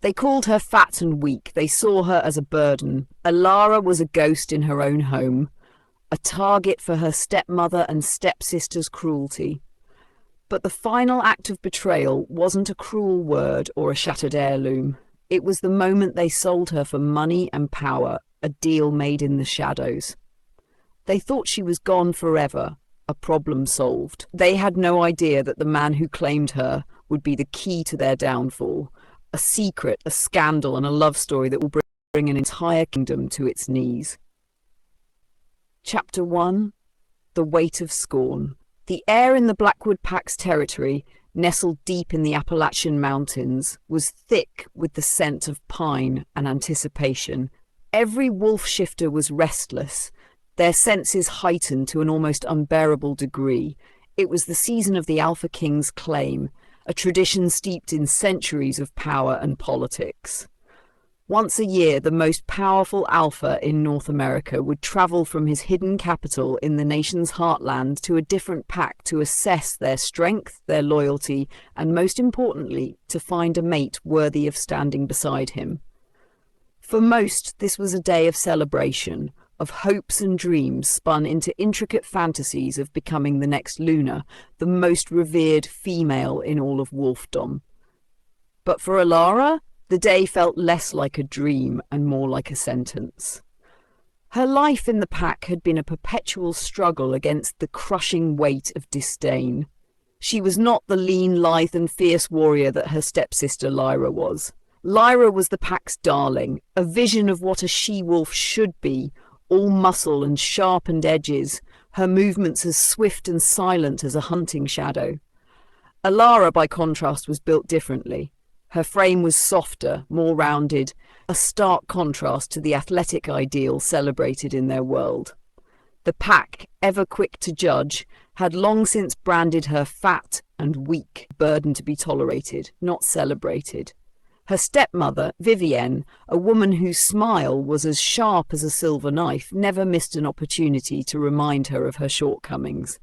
They called her fat and weak. They saw her as a burden. Alara was a ghost in her own home, a target for her stepmother and stepsister's cruelty. But the final act of betrayal wasn't a cruel word or a shattered heirloom. It was the moment they sold her for money and power, a deal made in the shadows. They thought she was gone forever, a problem solved. They had no idea that the man who claimed her would be the key to their downfall, a secret, a scandal, and a love story that will bring an entire kingdom to its knees. Chapter 1. The Weight of Scorn. The air in the Blackwood Pack's territory, nestled deep in the Appalachian Mountains, was thick with the scent of pine and anticipation. Every wolf shifter was restless, their senses heightened to an almost unbearable degree. It was the season of the Alpha King's claim, a tradition steeped in centuries of power and politics. Once a year, the most powerful alpha in North America would travel from his hidden capital in the nation's heartland to a different pack to assess their strength, their loyalty, and most importantly, to find a mate worthy of standing beside him. For most, this was a day of celebration, of hopes and dreams spun into intricate fantasies of becoming the next Luna, the most revered female in all of wolfdom. But for Alara, the day felt less like a dream and more like a sentence. Her life in the pack had been a perpetual struggle against the crushing weight of disdain. She was not the lean, lithe and fierce warrior that her stepsister Lyra was. Lyra was the pack's darling, a vision of what a she-wolf should be, all muscle and sharpened edges, her movements as swift and silent as a hunting shadow. Alara, by contrast, was built differently. Her frame was softer, more rounded, a stark contrast to the athletic ideal celebrated in their world. The pack, ever quick to judge, had long since branded her fat and weak, a burden to be tolerated, not celebrated. Her stepmother, Vivienne, a woman whose smile was as sharp as a silver knife, never missed an opportunity to remind her of her shortcomings.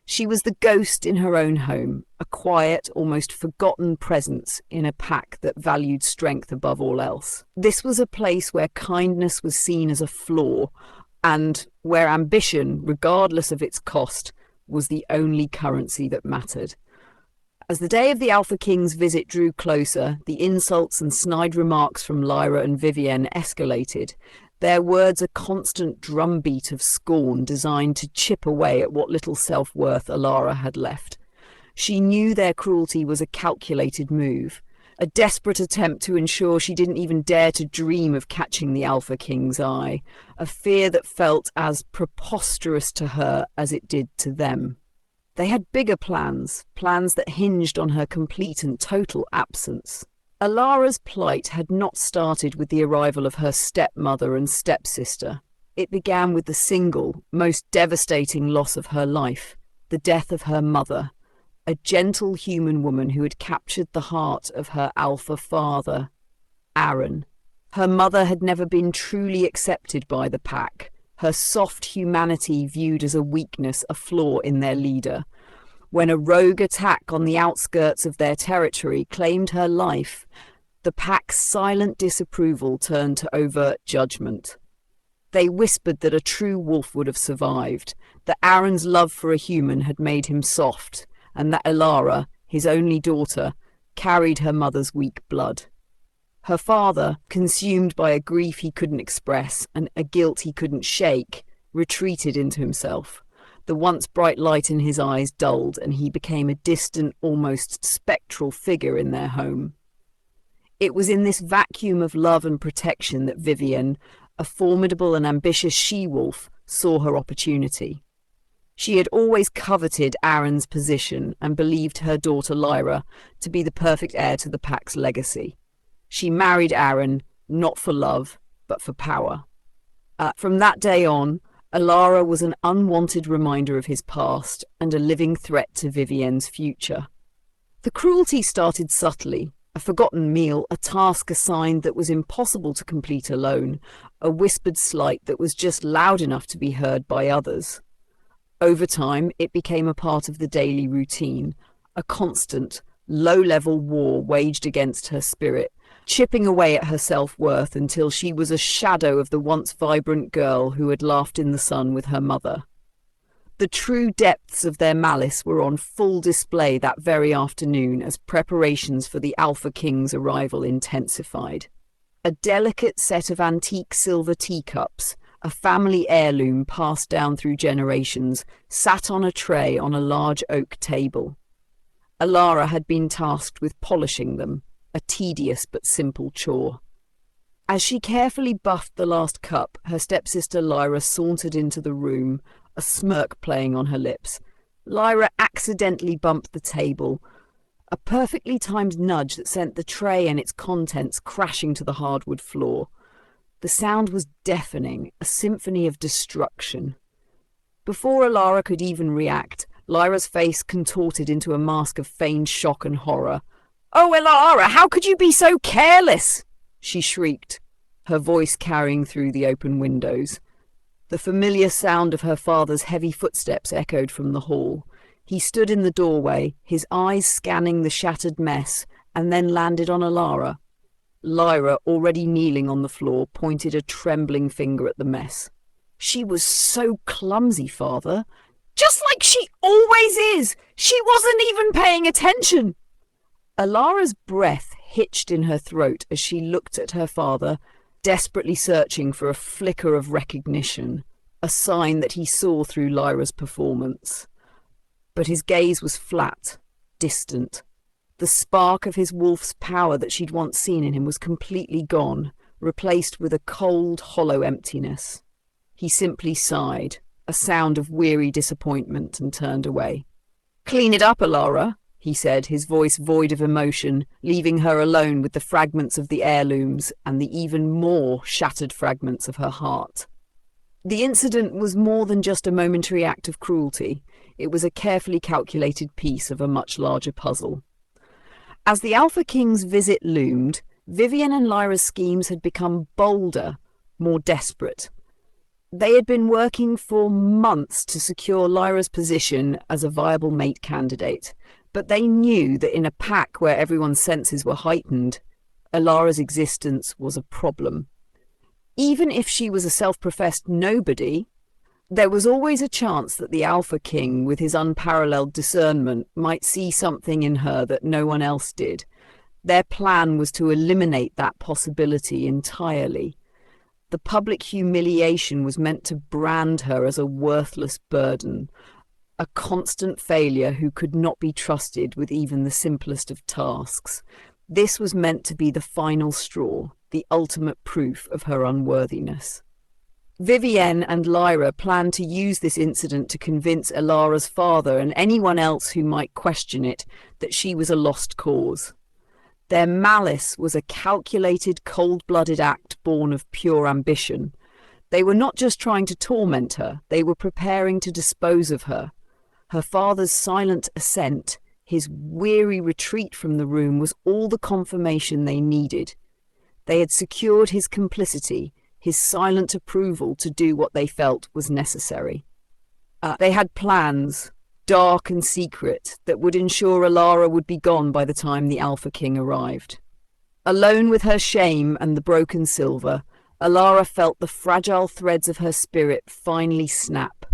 She was the ghost in her own home, a quiet, almost forgotten presence in a pack that valued strength above all else. This was a place where kindness was seen as a flaw, and where ambition, regardless of its cost, was the only currency that mattered. As the day of the Alpha King's visit drew closer, the insults and snide remarks from Lyra and Vivienne escalated, their words a constant drumbeat of scorn designed to chip away at what little self-worth Alara had left. She knew their cruelty was a calculated move, a desperate attempt to ensure she didn't even dare to dream of catching the Alpha King's eye, a fear that felt as preposterous to her as it did to them. They had bigger plans, plans that hinged on her complete and total absence. Alara's plight had not started with the arrival of her stepmother and stepsister. It began with the single, most devastating loss of her life, the death of her mother, a gentle human woman who had captured the heart of her alpha father, Aaron. Her mother had never been truly accepted by the pack, her soft humanity viewed as a weakness, a flaw in their leader. When a rogue attack on the outskirts of their territory claimed her life, the pack's silent disapproval turned to overt judgment. They whispered that a true wolf would have survived, that Aaron's love for a human had made him soft, and that Alara, his only daughter, carried her mother's weak blood. Her father, consumed by a grief he couldn't express and a guilt he couldn't shake, retreated into himself. The once bright light in his eyes dulled, and he became a distant, almost spectral figure in their home. It was in this vacuum of love and protection that Vivienne, a formidable and ambitious she-wolf, saw her opportunity. She had always coveted Aaron's position and believed her daughter Lyra to be the perfect heir to the pack's legacy. She married Aaron, not for love, but for power. From that day on, Alara was an unwanted reminder of his past and a living threat to Vivienne's future. The cruelty started subtly, a forgotten meal, a task assigned that was impossible to complete alone, a whispered slight that was just loud enough to be heard by others. Over time, it became a part of the daily routine, a constant, low-level war waged against her spirit, chipping away at her self-worth until she was a shadow of the once vibrant girl who had laughed in the sun with her mother. The true depths of their malice were on full display that very afternoon as preparations for the Alpha King's arrival intensified. A delicate set of antique silver teacups, a family heirloom passed down through generations, sat on a tray on a large oak table. Alara had been tasked with polishing them, a tedious but simple chore. As she carefully buffed the last cup, her stepsister Lyra sauntered into the room, a smirk playing on her lips. Lyra accidentally bumped the table, a perfectly timed nudge that sent the tray and its contents crashing to the hardwood floor. The sound was deafening, a symphony of destruction. Before Alara could even react, Lyra's face contorted into a mask of feigned shock and horror. "Oh, Alara, how could you be so careless?" she shrieked, her voice carrying through the open windows. The familiar sound of her father's heavy footsteps echoed from the hall. He stood in the doorway, his eyes scanning the shattered mess, and then landed on Alara. Lyra, already kneeling on the floor, pointed a trembling finger at the mess. "She was so clumsy, father. Just like she always is. She wasn't even paying attention." Alara's breath hitched in her throat as she looked at her father, desperately searching for a flicker of recognition, a sign that he saw through Lyra's performance. But his gaze was flat, distant. The spark of his wolf's power that she'd once seen in him was completely gone, replaced with a cold, hollow emptiness. He simply sighed, a sound of weary disappointment, and turned away. "Clean it up, Alara," he said, his voice void of emotion, leaving her alone with the fragments of the heirlooms and the even more shattered fragments of her heart. The incident was more than just a momentary act of cruelty. It was a carefully calculated piece of a much larger puzzle. As the Alpha King's visit loomed, Vivian and Lyra's schemes had become bolder, more desperate. They had been working for months to secure Lyra's position as a viable mate candidate, but they knew that in a pack where everyone's senses were heightened, Alara's existence was a problem. Even if she was a self-professed nobody, there was always a chance that the Alpha King, with his unparalleled discernment, might see something in her that no one else did. Their plan was to eliminate that possibility entirely. The public humiliation was meant to brand her as a worthless burden, a constant failure who could not be trusted with even the simplest of tasks. This was meant to be the final straw, the ultimate proof of her unworthiness. Vivienne and Lyra planned to use this incident to convince Alara's father and anyone else who might question it that she was a lost cause. Their malice was a calculated, cold-blooded act born of pure ambition. They were not just trying to torment her, they were preparing to dispose of her. Her father's silent assent, his weary retreat from the room, was all the confirmation they needed. They had secured his complicity, his silent approval to do what they felt was necessary. They had plans, dark and secret, that would ensure Alara would be gone by the time the Alpha King arrived. Alone with her shame and the broken silver, Alara felt the fragile threads of her spirit finally snap.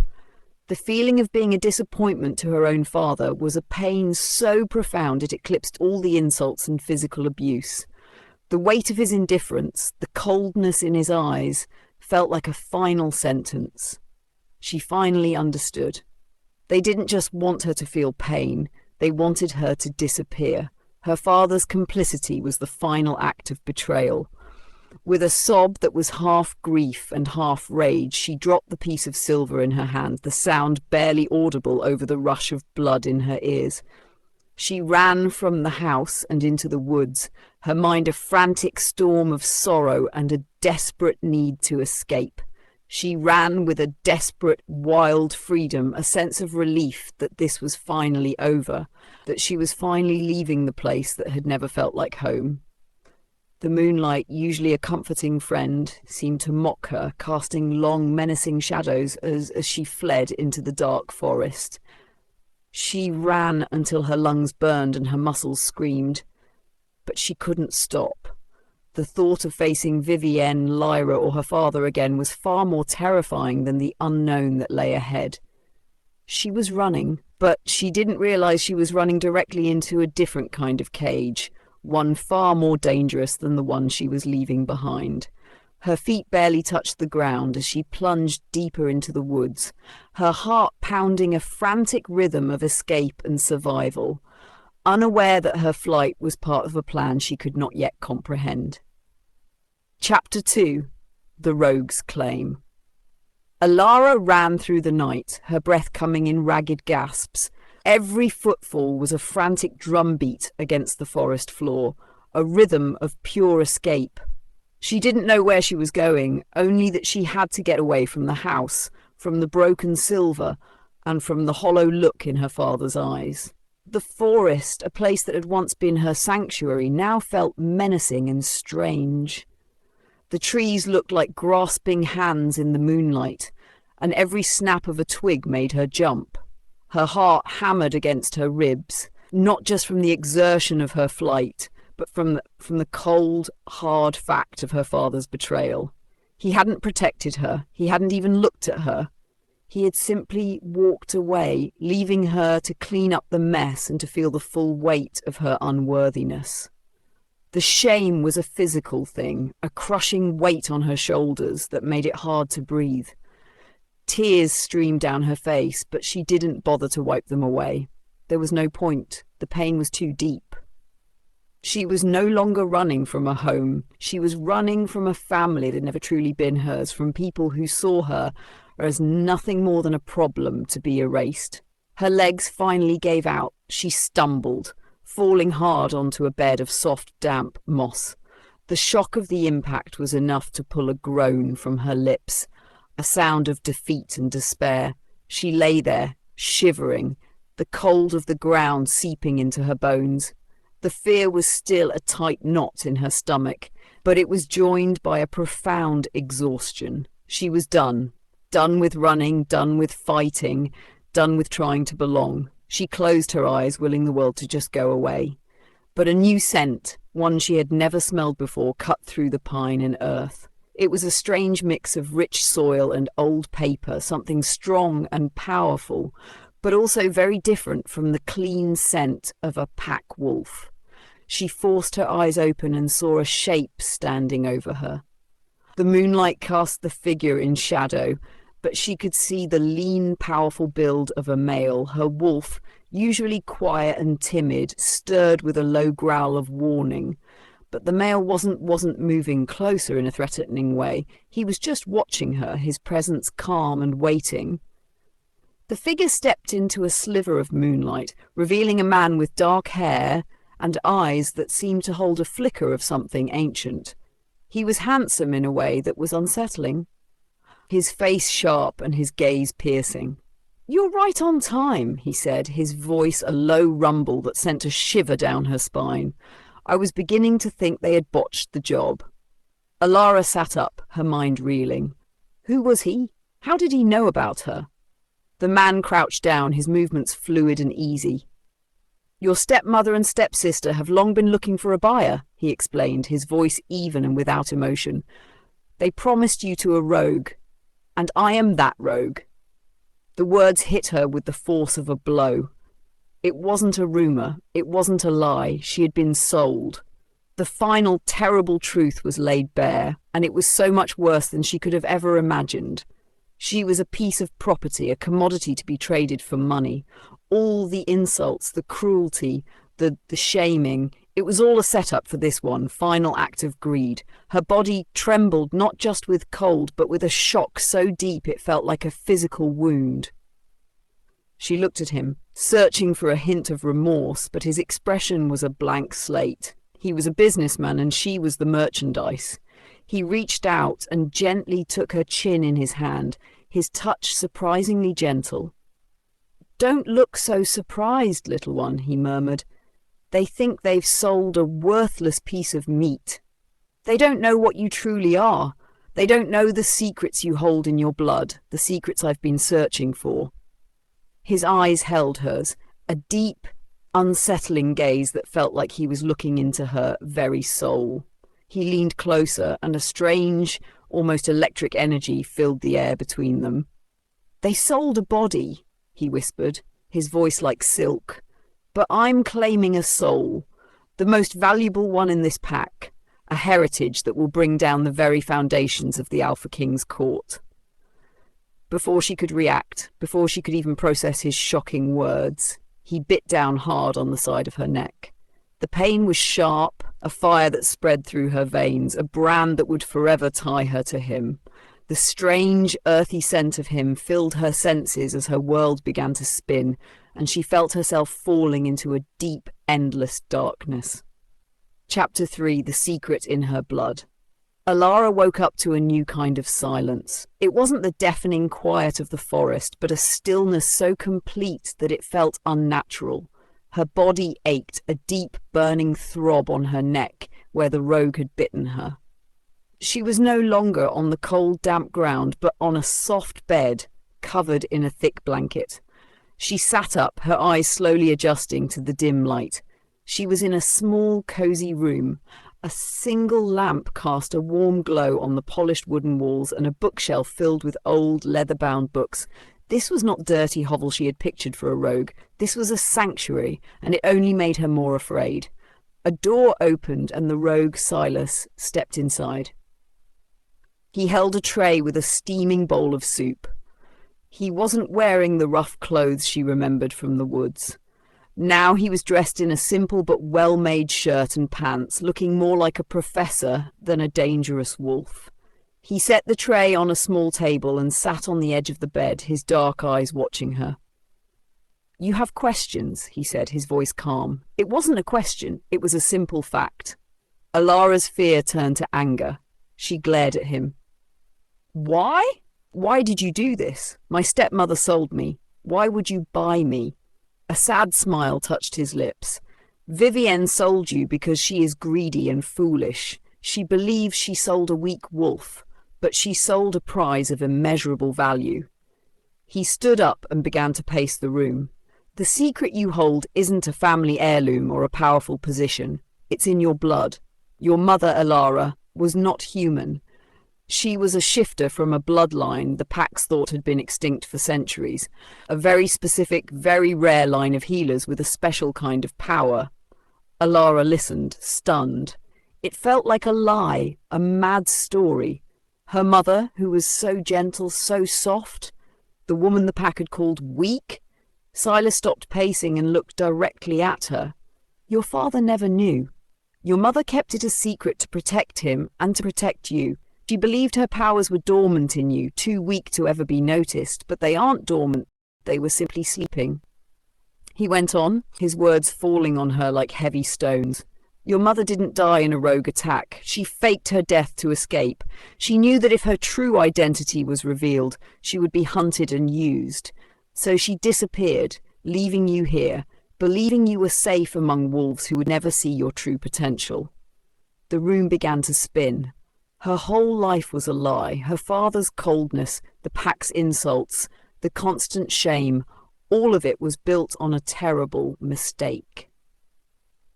The feeling of being a disappointment to her own father was a pain so profound it eclipsed all the insults and physical abuse. The weight of his indifference, the coldness in his eyes, felt like a final sentence. She finally understood. They didn't just want her to feel pain, they wanted her to disappear. Her father's complicity was the final act of betrayal. With a sob that was half grief and half rage, she dropped the piece of silver in her hand, the sound barely audible over the rush of blood in her ears. She ran from the house and into the woods, her mind a frantic storm of sorrow and a desperate need to escape. She ran with a desperate, wild freedom, a sense of relief that this was finally over, that she was finally leaving the place that had never felt like home. The moonlight, usually a comforting friend, seemed to mock her, casting long, menacing shadows as she fled into the dark forest. She ran until her lungs burned and her muscles screamed, but she couldn't stop. The thought of facing Vivienne, Lyra, or her father again was far more terrifying than the unknown that lay ahead. She was running, but she didn't realize she was running directly into a different kind of cage, one far more dangerous than the one she was leaving behind. Her feet barely touched the ground as she plunged deeper into the woods, her heart pounding a frantic rhythm of escape and survival, unaware that her flight was part of a plan she could not yet comprehend. Chapter 2. The Rogue's Claim. Alara ran through the night, her breath coming in ragged gasps. Every footfall was a frantic drumbeat against the forest floor, a rhythm of pure escape. She didn't know where she was going, only that she had to get away from the house, from the broken silver, and from the hollow look in her father's eyes. The forest, a place that had once been her sanctuary, now felt menacing and strange. The trees looked like grasping hands in the moonlight, and every snap of a twig made her jump. Her heart hammered against her ribs, not just from the exertion of her flight, but from the cold, hard fact of her father's betrayal. He hadn't protected her. He hadn't even looked at her. He had simply walked away, leaving her to clean up the mess and to feel the full weight of her unworthiness. The shame was a physical thing, a crushing weight on her shoulders that made it hard to breathe. Tears streamed down her face, but she didn't bother to wipe them away. There was no point. The pain was too deep. She was no longer running from a home. She was running from a family that had never truly been hers, from people who saw her as nothing more than a problem to be erased. Her legs finally gave out. She stumbled, falling hard onto a bed of soft, damp moss. The shock of the impact was enough to pull a groan from her lips, a sound of defeat and despair. She lay there, shivering, the cold of the ground seeping into her bones. The fear was still a tight knot in her stomach, but it was joined by a profound exhaustion. She was done with running, done with fighting, done with trying to belong. She closed her eyes, willing the world to just go away. But a new scent, one she had never smelled before, cut through the pine and earth. It was a strange mix of rich soil and old paper, something strong and powerful, but also very different from the clean scent of a pack wolf. She forced her eyes open and saw a shape standing over her. The moonlight cast the figure in shadow, but she could see the lean, powerful build of a male. Her wolf, usually quiet and timid, stirred with a low growl of warning. But the male wasn't moving closer in a threatening way. He was just watching her, his presence calm and waiting. The figure stepped into a sliver of moonlight, revealing a man with dark hair and eyes that seemed to hold a flicker of something ancient. He was handsome in a way that was unsettling, his face sharp and his gaze piercing. "You're right on time," he said, his voice a low rumble that sent a shiver down her spine. "I was beginning to think they had botched the job." Alara sat up, her mind reeling. Who was he? How did he know about her? The man crouched down, his movements fluid and easy. "Your stepmother and stepsister have long been looking for a buyer," he explained, his voice even and without emotion. "They promised you to a rogue, and I am that rogue." The words hit her with the force of a blow. It wasn't a rumor, it wasn't a lie, she had been sold. The final terrible truth was laid bare, and it was so much worse than she could have ever imagined. She was a piece of property, a commodity to be traded for money. All the insults, the cruelty, the shaming, it was all a setup for this one final act of greed. Her body trembled not just with cold, but with a shock so deep it felt like a physical wound. She looked at him, searching for a hint of remorse, but his expression was a blank slate. He was a businessman and she was the merchandise. He reached out and gently took her chin in his hand, his touch surprisingly gentle. "Don't look so surprised, little one," he murmured. "They think they've sold a worthless piece of meat. They don't know what you truly are. They don't know the secrets you hold in your blood, the secrets I've been searching for." His eyes held hers, a deep, unsettling gaze that felt like he was looking into her very soul. He leaned closer, and a strange, almost electric energy filled the air between them. "They sold a body," he whispered, his voice like silk. "But I'm claiming a soul, the most valuable one in this pack, a heritage that will bring down the very foundations of the Alpha King's court." Before she could react, before she could even process his shocking words, he bit down hard on the side of her neck. The pain was sharp, a fire that spread through her veins, a brand that would forever tie her to him. The strange, earthy scent of him filled her senses as her world began to spin, and she felt herself falling into a deep, endless darkness. Chapter 3: The Secret in Her Blood. Alara woke up to a new kind of silence. It wasn't the deafening quiet of the forest, but a stillness so complete that it felt unnatural. Her body ached, a deep, burning throb on her neck where the rogue had bitten her. She was no longer on the cold, damp ground, but on a soft bed, covered in a thick blanket. She sat up, her eyes slowly adjusting to the dim light. She was in a small, cozy room. A single lamp cast a warm glow on the polished wooden walls, and a bookshelf filled with old, leather-bound books. This was not dirty hovel she had pictured for a rogue. This was a sanctuary, and it only made her more afraid. A door opened, and the rogue, Silas, stepped inside. He held a tray with a steaming bowl of soup. He wasn't wearing the rough clothes she remembered from the woods. Now he was dressed in a simple but well-made shirt and pants, looking more like a professor than a dangerous wolf. He set the tray on a small table and sat on the edge of the bed, his dark eyes watching her. "You have questions," he said, his voice calm. It wasn't a question, it was a simple fact. Alara's fear turned to anger. She glared at him. "Why? Why did you do this? My stepmother sold me. Why would you buy me?" A sad smile touched his lips. "Vivienne sold you because she is greedy and foolish. She believes she sold a weak wolf, but she sold a prize of immeasurable value." He stood up and began to pace the room. "The secret you hold isn't a family heirloom or a powerful position. It's in your blood. Your mother, Alara, was not human. She was a shifter from a bloodline the Pax thought had been extinct for centuries, a very specific, very rare line of healers with a special kind of power." Alara listened, stunned. It felt like a lie, a mad story. Her mother, who was so gentle, so soft, the woman the Pack had called weak? Silas stopped pacing and looked directly at her. "Your father never knew. Your mother kept it a secret to protect him and to protect you. She believed her powers were dormant in you, too weak to ever be noticed, but they aren't dormant, they were simply sleeping." He went on, his words falling on her like heavy stones. "Your mother didn't die in a rogue attack. She faked her death to escape. She knew that if her true identity was revealed, she would be hunted and used. So she disappeared, leaving you here, believing you were safe among wolves who would never see your true potential." The room began to spin. Her whole life was a lie. Her father's coldness, the Pack's insults, the constant shame, all of it was built on a terrible mistake.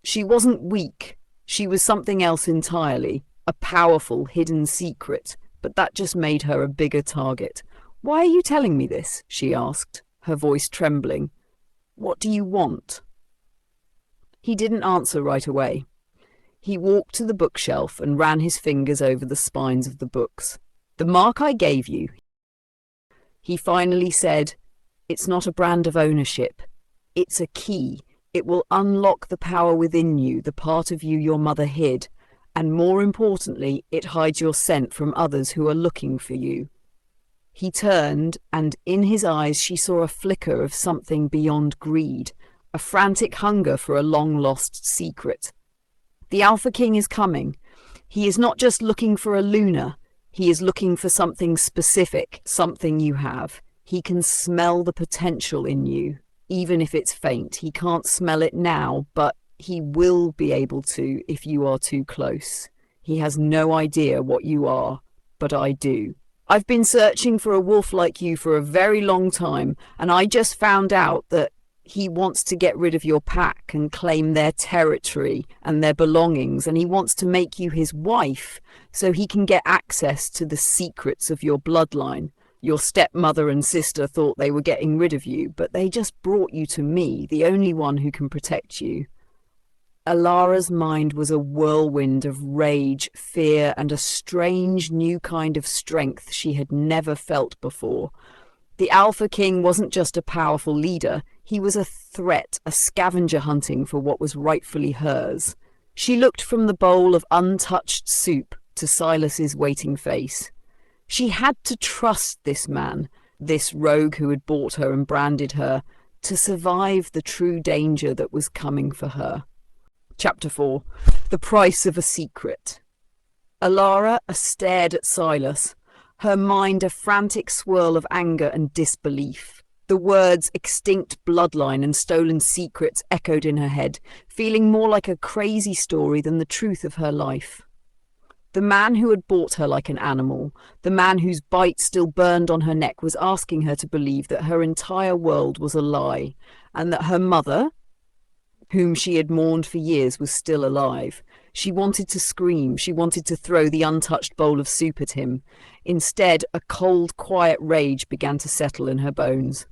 She wasn't weak. She was something else entirely, a powerful, hidden secret, but that just made her a bigger target. "Why are you telling me this?" she asked, her voice trembling. "What do you want?" He didn't answer right away. He walked to the bookshelf and ran his fingers over the spines of the books. "The mark I gave you," he finally said, "it's not a brand of ownership. It's a key. It will unlock the power within you, the part of you your mother hid, and more importantly, it hides your scent from others who are looking for you." He turned, and in his eyes she saw a flicker of something beyond greed, a frantic hunger for a long-lost secret. "The Alpha King is coming. He is not just looking for a Luna. He is looking for something specific, something you have. He can smell the potential in you, even if it's faint. He can't smell it now, but he will be able to if you are too close. He has no idea what you are, but I do. I've been searching for a wolf like you for a very long time, and I just found out that He wants to get rid of your pack and claim their territory and their belongings, and he wants to make you his wife so he can get access to the secrets of your bloodline. Your stepmother and sister thought they were getting rid of you, but they just brought you to me, the only one who can protect you. Alara's mind was a whirlwind of rage, fear, and a strange new kind of strength she had never felt before. The Alpha King wasn't just a powerful leader, he was a threat, a scavenger hunting for what was rightfully hers. She looked from the bowl of untouched soup to Silas's waiting face. She had to trust this man, this rogue who had bought her and branded her, to survive the true danger that was coming for her. Chapter 4. The Price of a Secret. Alara stared at Silas, her mind a frantic swirl of anger and disbelief. The words extinct bloodline and stolen secrets echoed in her head, feeling more like a crazy story than the truth of her life. The man who had bought her like an animal, the man whose bite still burned on her neck, was asking her to believe that her entire world was a lie, and that her mother, whom she had mourned for years, was still alive. She wanted to scream, she wanted to throw the untouched bowl of soup at him. Instead, a cold, quiet rage began to settle in her bones.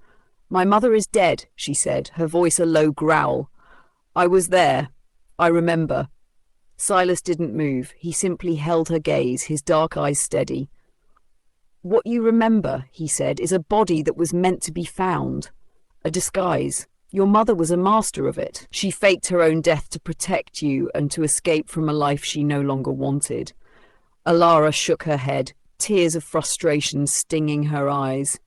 "My mother is dead," she said, her voice a low growl. "I was there. I remember." Silas didn't move. He simply held her gaze, his dark eyes steady. "What you remember," he said, "is a body that was meant to be found. A disguise. Your mother was a master of it. She faked her own death to protect you and to escape from a life she no longer wanted." Alara shook her head, tears of frustration stinging her eyes.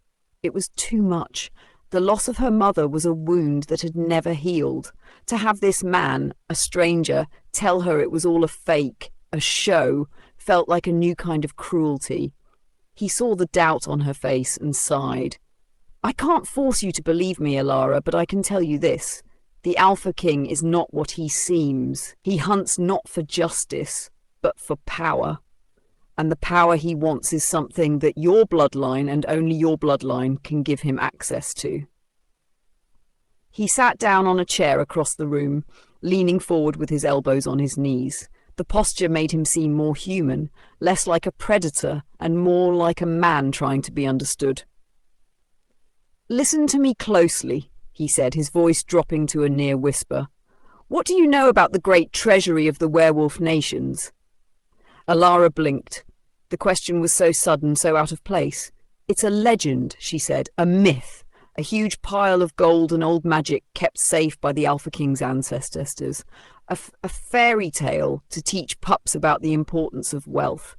It was too much. The loss of her mother was a wound that had never healed. To have this man, a stranger, tell her it was all a fake, a show, felt like a new kind of cruelty. He saw the doubt on her face and sighed. "I can't force you to believe me, Alara, but I can tell you this. The Alpha King is not what he seems. He hunts not for justice, but for power. And the power he wants is something that your bloodline and only your bloodline can give him access to." He sat down on a chair across the room, leaning forward with his elbows on his knees. The posture made him seem more human, less like a predator and more like a man trying to be understood. "Listen to me closely," he said, his voice dropping to a near whisper. "What do you know about the great treasury of the werewolf nations?" Alara blinked. The question was so sudden, so out of place. "It's a legend," she said, "a myth, a huge pile of gold and old magic kept safe by the Alpha King's ancestors, a fairy tale to teach pups about the importance of wealth."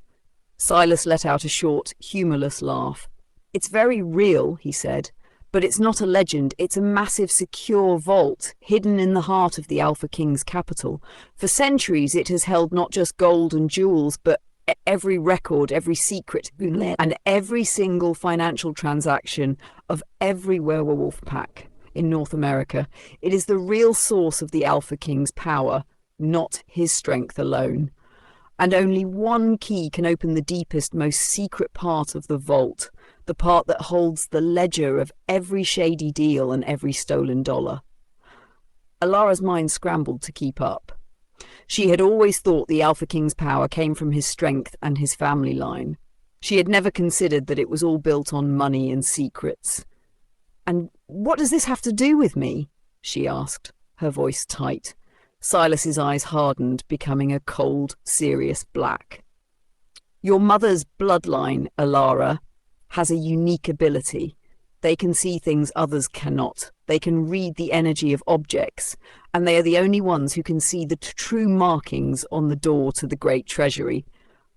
Silas let out a short, humourless laugh. "It's very real," he said. "But it's not a legend, it's a massive secure vault, hidden in the heart of the Alpha King's capital. For centuries it has held not just gold and jewels, but every record, every secret, and every single financial transaction of every werewolf pack in North America. It is the real source of the Alpha King's power, not his strength alone. And only one key can open the deepest, most secret part of the vault, the part that holds the ledger of every shady deal and every stolen dollar." Alara's mind scrambled to keep up. She had always thought the Alpha King's power came from his strength and his family line. She had never considered that it was all built on money and secrets. "And what does this have to do with me?" she asked, her voice tight. Silas's eyes hardened, becoming a cold, serious black. "Your mother's bloodline, Alara, has a unique ability. They can see things others cannot. They can read the energy of objects, and they are the only ones who can see the true markings on the door to the great treasury.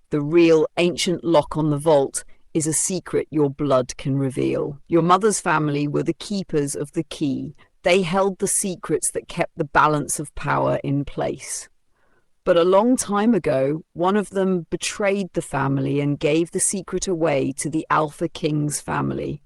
The real ancient lock on the vault is a secret your blood can reveal. Your mother's family were the keepers of the key. They held the secrets that kept the balance of power in place. But a long time ago, one of them betrayed the family and gave the secret away to the Alpha King's family.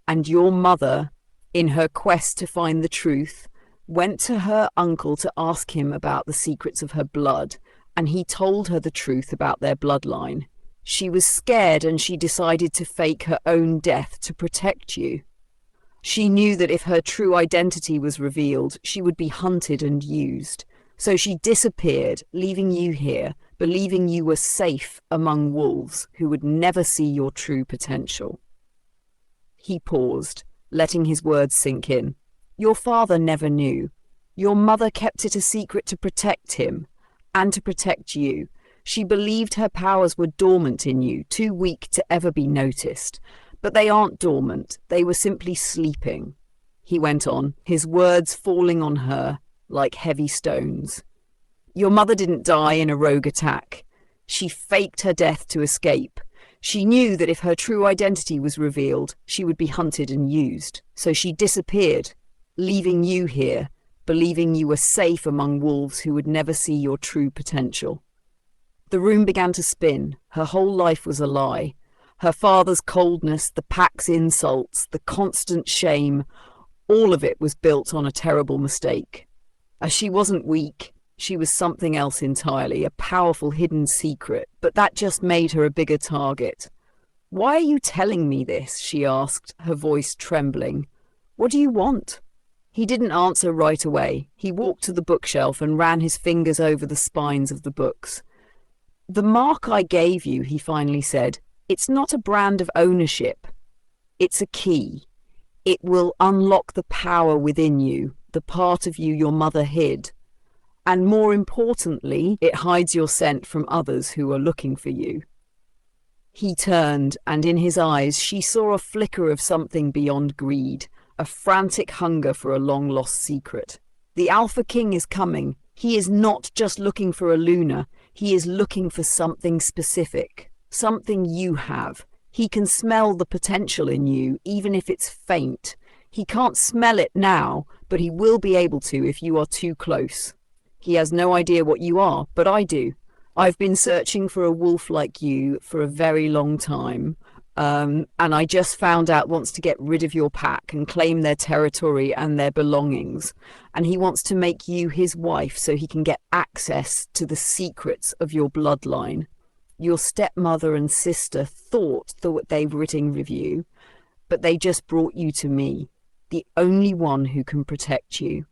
And your mother, in her quest to find the truth, went to her uncle to ask him about the secrets of her blood, and he told her the truth about their bloodline. She was scared and she decided to fake her own death to protect you." She knew that if her true identity was revealed, she would be hunted and used. So she disappeared, leaving you here, believing you were safe among wolves who would never see your true potential. He paused, letting his words sink in. Your father never knew. Your mother kept it a secret to protect him and to protect you. She believed her powers were dormant in you, too weak to ever be noticed. But they aren't dormant. They were simply sleeping. He went on, his words falling on her like heavy stones. Your mother didn't die in a rogue attack. She faked her death to escape. She knew that if her true identity was revealed, she would be hunted and used. So she disappeared, leaving you here, believing you were safe among wolves who would never see your true potential. The room began to spin. Her whole life was a lie. Her father's coldness, the pack's insults, the constant shame, all of it was built on a terrible mistake. As she wasn't weak, she was something else entirely, a powerful hidden secret, but that just made her a bigger target. Why are you telling me this? She asked, her voice trembling. What do you want? He didn't answer right away. He walked to the bookshelf and ran his fingers over the spines of the books. The mark I gave you, he finally said, it's not a brand of ownership. It's a key. It will unlock the power within you, the part of you your mother hid. And more importantly, it hides your scent from others who are looking for you. He turned, and in his eyes she saw a flicker of something beyond greed, a frantic hunger for a long-lost secret. The Alpha King is coming. He is not just looking for a Luna. He is looking for something specific, something you have. He can smell the potential in you, even if it's faint. He can't smell it now, but he will be able to if you are too close. He has no idea what you are, but I do. I've been searching for a wolf like you for a very long time, and I just found out wants to get rid of your pack and claim their territory and their belongings. And he wants to make you his wife so he can get access to the secrets of your bloodline. Your stepmother and sister thought they've written with you, but they just brought you to me, the only one who can protect you.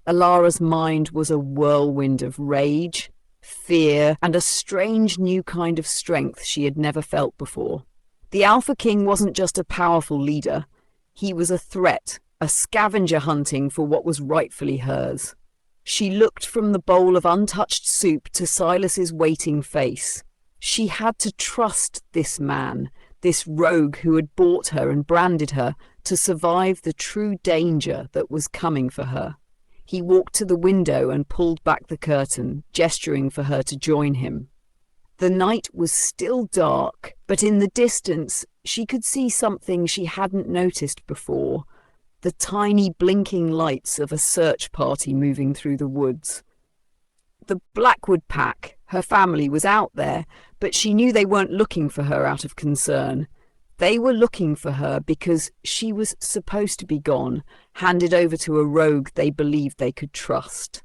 Alara's mind was a whirlwind of rage, fear, and a strange new kind of strength she had never felt before. The Alpha King wasn't just a powerful leader. He was a threat, a scavenger hunting for what was rightfully hers. She looked from the bowl of untouched soup to Silas's waiting face. She had to trust this man, this rogue who had bought her and branded her, to survive the true danger that was coming for her. He walked to the window and pulled back the curtain, gesturing for her to join him. The night was still dark, but in the distance she could see something she hadn't noticed before, the tiny blinking lights of a search party moving through the woods. The Blackwood pack, her family, was out there, but she knew they weren't looking for her out of concern. They were looking for her because she was supposed to be gone, handed over to a rogue they believed they could trust.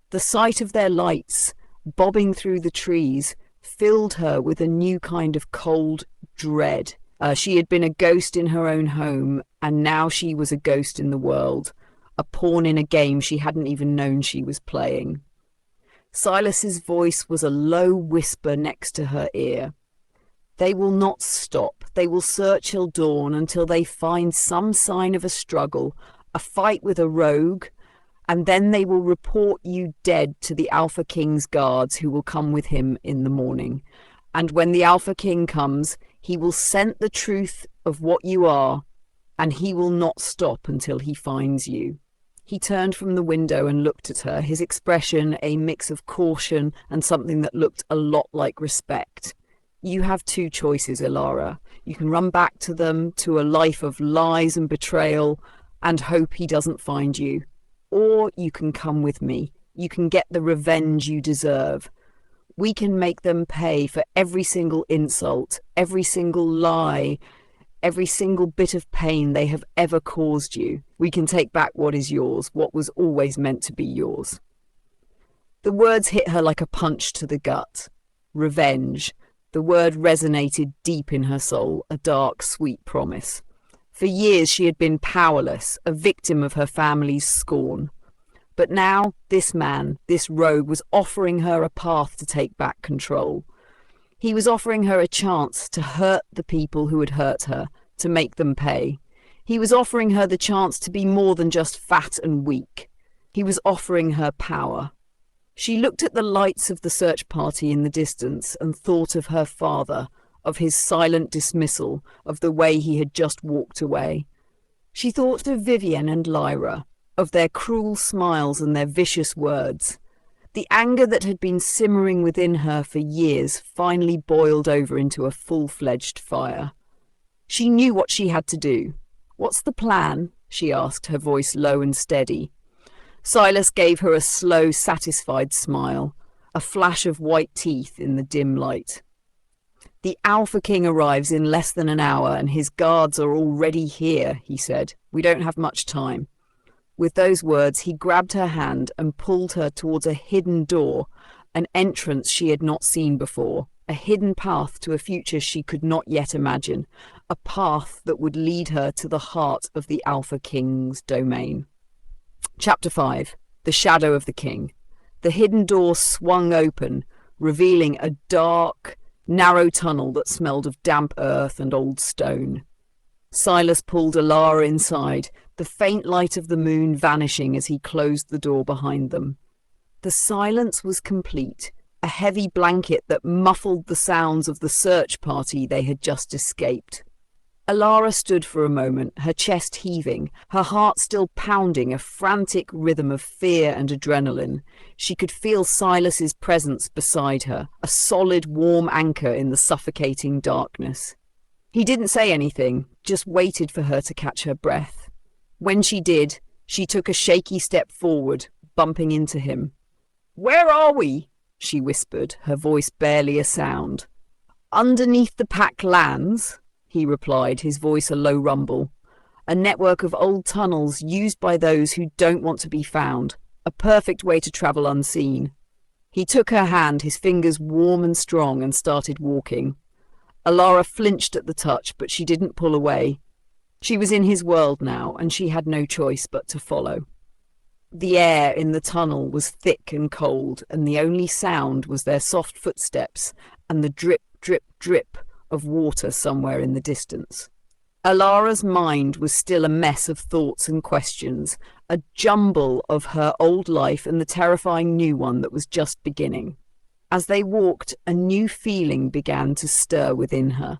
The sight of their lights, bobbing through the trees, filled her with a new kind of cold dread. She had been a ghost in her own home, and now she was a ghost in the world, a pawn in a game she hadn't even known she was playing. Silas's voice was a low whisper next to her ear. They will not stop. They will search till dawn until they find some sign of a struggle, a fight with a rogue, and then they will report you dead to the Alpha King's guards who will come with him in the morning. And when the Alpha King comes, he will scent the truth of what you are, and he will not stop until he finds you. He turned from the window and looked at her, his expression a mix of caution and something that looked a lot like respect. You have two choices, Alara. You can run back to them, to a life of lies and betrayal, and hope he doesn't find you. Or you can come with me. You can get the revenge you deserve. We can make them pay for every single insult, every single lie, every single bit of pain they have ever caused you. We can take back what is yours, what was always meant to be yours. The words hit her like a punch to the gut. Revenge. The word resonated deep in her soul, a dark, sweet promise. For years she had been powerless, a victim of her family's scorn. But now this man, this rogue, was offering her a path to take back control. He was offering her a chance to hurt the people who had hurt her, to make them pay. He was offering her the chance to be more than just fat and weak. He was offering her power. She looked at the lights of the search party in the distance and thought of her father, of his silent dismissal, of the way he had just walked away. She thought of Vivienne and Lyra, of their cruel smiles and their vicious words. The anger that had been simmering within her for years finally boiled over into a full-fledged fire. She knew what she had to do. "What's the plan?" she asked, her voice low and steady. Silas gave her a slow, satisfied smile, a flash of white teeth in the dim light. "The Alpha King arrives in less than an hour and his guards are already here," he said. "We don't have much time." With those words, he grabbed her hand and pulled her towards a hidden door, an entrance she had not seen before, a hidden path to a future she could not yet imagine, a path that would lead her to the heart of the Alpha King's domain. Chapter 5. The Shadow of the King. The hidden door swung open, revealing a dark, narrow tunnel that smelled of damp earth and old stone. Silas pulled Alara inside, the faint light of the moon vanishing as he closed the door behind them. The silence was complete, a heavy blanket that muffled the sounds of the search party they had just escaped. Alara stood for a moment, her chest heaving, her heart still pounding, a frantic rhythm of fear and adrenaline. She could feel Silas's presence beside her, a solid, warm anchor in the suffocating darkness. He didn't say anything, just waited for her to catch her breath. When she did, she took a shaky step forward, bumping into him. "Where are we?" she whispered, her voice barely a sound. "Underneath the pack lands," he replied, his voice a low rumble. "A network of old tunnels used by those who don't want to be found. A perfect way to travel unseen." He took her hand, his fingers warm and strong, and started walking. Alara flinched at the touch, but she didn't pull away. She was in his world now, and she had no choice but to follow. The air in the tunnel was thick and cold, and the only sound was their soft footsteps and the drip, drip, drip of water somewhere in the distance. Alara's mind was still a mess of thoughts and questions, a jumble of her old life and the terrifying new one that was just beginning. As they walked, a new feeling began to stir within her.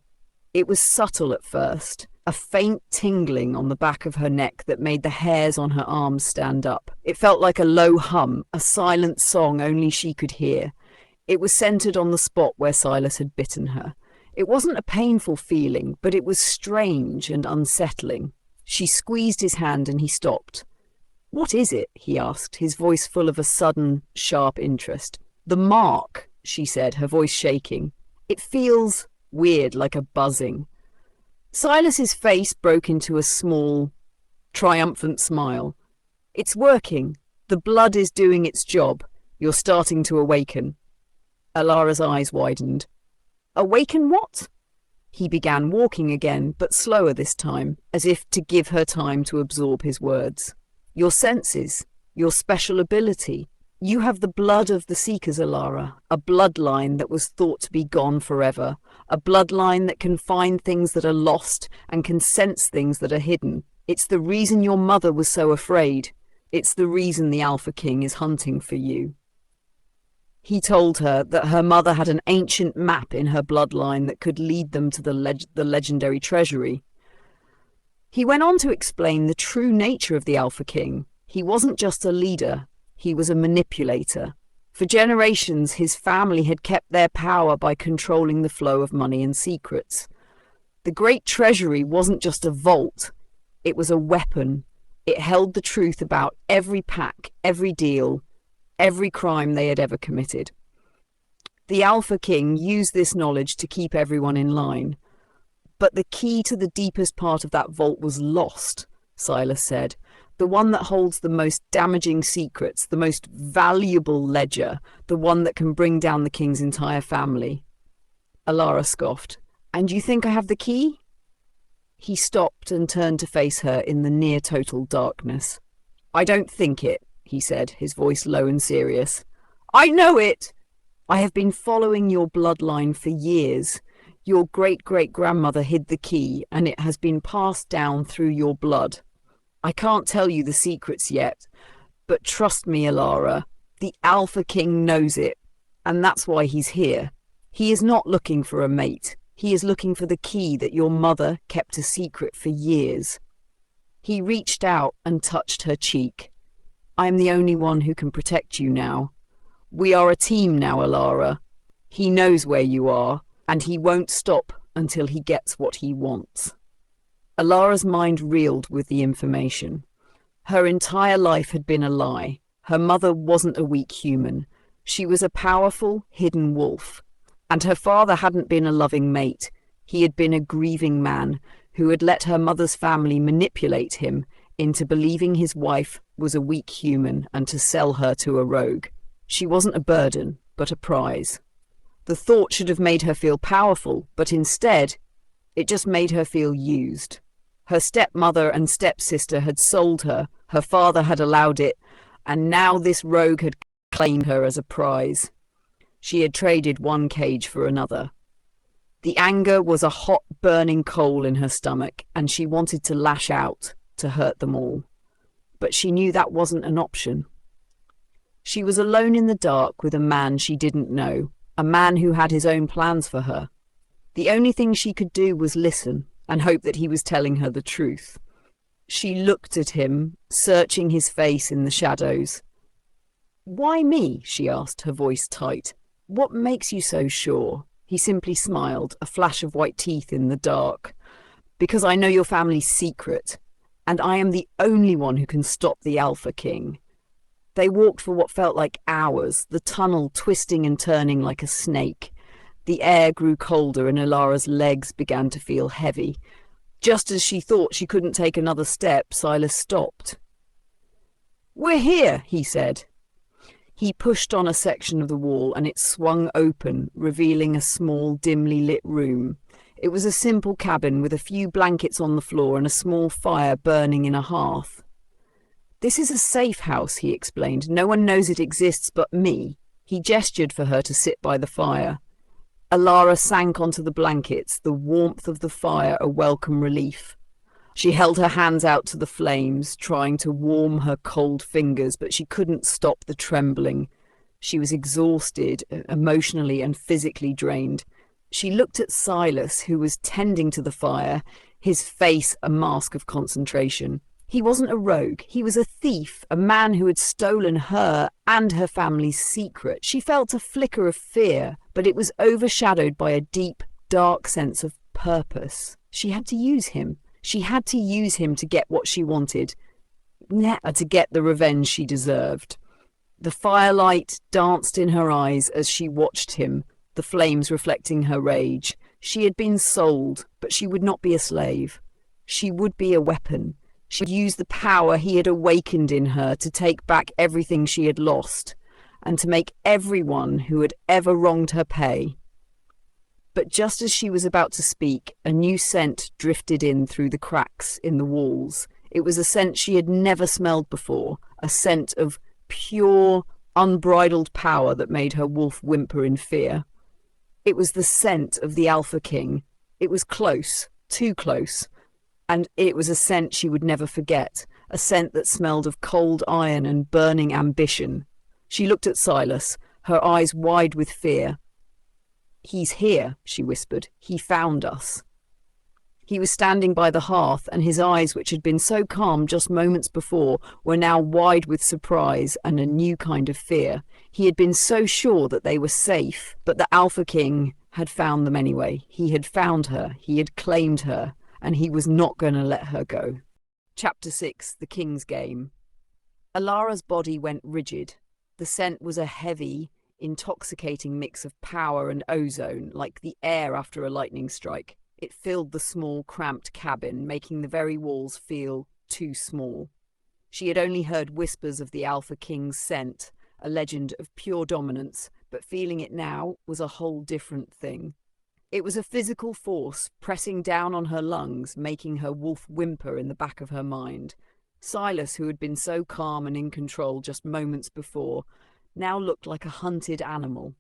It was subtle at first, a faint tingling on the back of her neck that made the hairs on her arms stand up. It felt like a low hum, a silent song only she could hear. It was centered on the spot where Silas had bitten her. It wasn't a painful feeling, but it was strange and unsettling. She squeezed his hand and he stopped. "What is it?" he asked, his voice full of a sudden, sharp interest. "The mark," she said, her voice shaking. "It feels weird, like a buzzing." Silas's face broke into a small, triumphant smile. "It's working. The blood is doing its job. You're starting to awaken." Alara's eyes widened. "Awaken what?" He began walking again, but slower this time, as if to give her time to absorb his words. "Your senses, your special ability. You have the blood of the Seekers, Alara, a bloodline that was thought to be gone forever, a bloodline that can find things that are lost and can sense things that are hidden. It's the reason your mother was so afraid. It's the reason the Alpha King is hunting for you." He told her that her mother had an ancient map in her bloodline that could lead them to the legendary treasury. He went on to explain the true nature of the Alpha King. He wasn't just a leader. He was a manipulator. For generations, his family had kept their power by controlling the flow of money and secrets. The great treasury wasn't just a vault. It was a weapon. It held the truth about every pack, every deal, every crime they had ever committed. The Alpha King used this knowledge to keep everyone in line. But the key to the deepest part of that vault was lost, Silas said. The one that holds the most damaging secrets, the most valuable ledger, the one that can bring down the king's entire family. Alara scoffed. "And you think I have the key?" He stopped and turned to face her in the near-total darkness. "I don't think it," he said, his voice low and serious. "I know it! I have been following your bloodline for years. Your great-great-grandmother hid the key, and it has been passed down through your blood. I can't tell you the secrets yet, but trust me, Alara, the Alpha King knows it, and that's why he's here. He is not looking for a mate. He is looking for the key that your mother kept a secret for years." He reached out and touched her cheek. "I am the only one who can protect you now. We are a team now, Alara. He knows where you are, and he won't stop until he gets what he wants." Alara's mind reeled with the information. Her entire life had been a lie. Her mother wasn't a weak human. She was a powerful, hidden wolf. And her father hadn't been a loving mate. He had been a grieving man who had let her mother's family manipulate him into believing his wife was a weak human and to sell her to a rogue. She wasn't a burden, but a prize. The thought should have made her feel powerful, but instead, it just made her feel used. Her stepmother and stepsister had sold her, her father had allowed it, and now this rogue had claimed her as a prize. She had traded one cage for another. The anger was a hot, burning coal in her stomach, and she wanted to lash out, to hurt them all. But she knew that wasn't an option. She was alone in the dark with a man she didn't know, a man who had his own plans for her. The only thing she could do was listen and hope that he was telling her the truth. She looked at him, searching his face in the shadows. "Why me?" she asked, her voice tight. "What makes you so sure?" He simply smiled, a flash of white teeth in the dark. "Because I know your family's secret, and I am the only one who can stop the Alpha King." They walked for what felt like hours, the tunnel twisting and turning like a snake. The air grew colder and Alara's legs began to feel heavy. Just as she thought she couldn't take another step, Silas stopped. "We're here," he said. He pushed on a section of the wall and it swung open, revealing a small, dimly lit room. It was a simple cabin with a few blankets on the floor and a small fire burning in a hearth. "This is a safe house," he explained. "No one knows it exists but me." He gestured for her to sit by the fire. Alara sank onto the blankets, the warmth of the fire a welcome relief. She held her hands out to the flames, trying to warm her cold fingers, but she couldn't stop the trembling. She was exhausted, emotionally and physically drained. She looked at Silas, who was tending to the fire, his face a mask of concentration. He wasn't a rogue. He was a thief, a man who had stolen her and her family's secret. She felt a flicker of fear, but it was overshadowed by a deep, dark sense of purpose. She had to use him. She had to use him to get what she wanted, to get the revenge she deserved. The firelight danced in her eyes as she watched him, the flames reflecting her rage. She had been sold, but she would not be a slave. She would be a weapon. She would use the power he had awakened in her to take back everything she had lost, and to make everyone who had ever wronged her pay. But just as she was about to speak, a new scent drifted in through the cracks in the walls. It was a scent she had never smelled before, a scent of pure, unbridled power that made her wolf whimper in fear. It was the scent of the Alpha King. It was close, too close, and it was a scent she would never forget, a scent that smelled of cold iron and burning ambition. She looked at Silas, her eyes wide with fear. "He's here," she whispered. "He found us." He was standing by the hearth, and his eyes, which had been so calm just moments before, were now wide with surprise and a new kind of fear. He had been so sure that they were safe, but the Alpha King had found them anyway. He had found her, he had claimed her, and he was not going to let her go. Chapter 6, The King's Game. Alara's body went rigid. The scent was a heavy, intoxicating mix of power and ozone, like the air after a lightning strike. It filled the small, cramped cabin, making the very walls feel too small. She had only heard whispers of the Alpha King's scent, a legend of pure dominance, but feeling it now was a whole different thing. It was a physical force pressing down on her lungs, making her wolf whimper in the back of her mind. Silas, who had been so calm and in control just moments before, now looked like a hunted animal.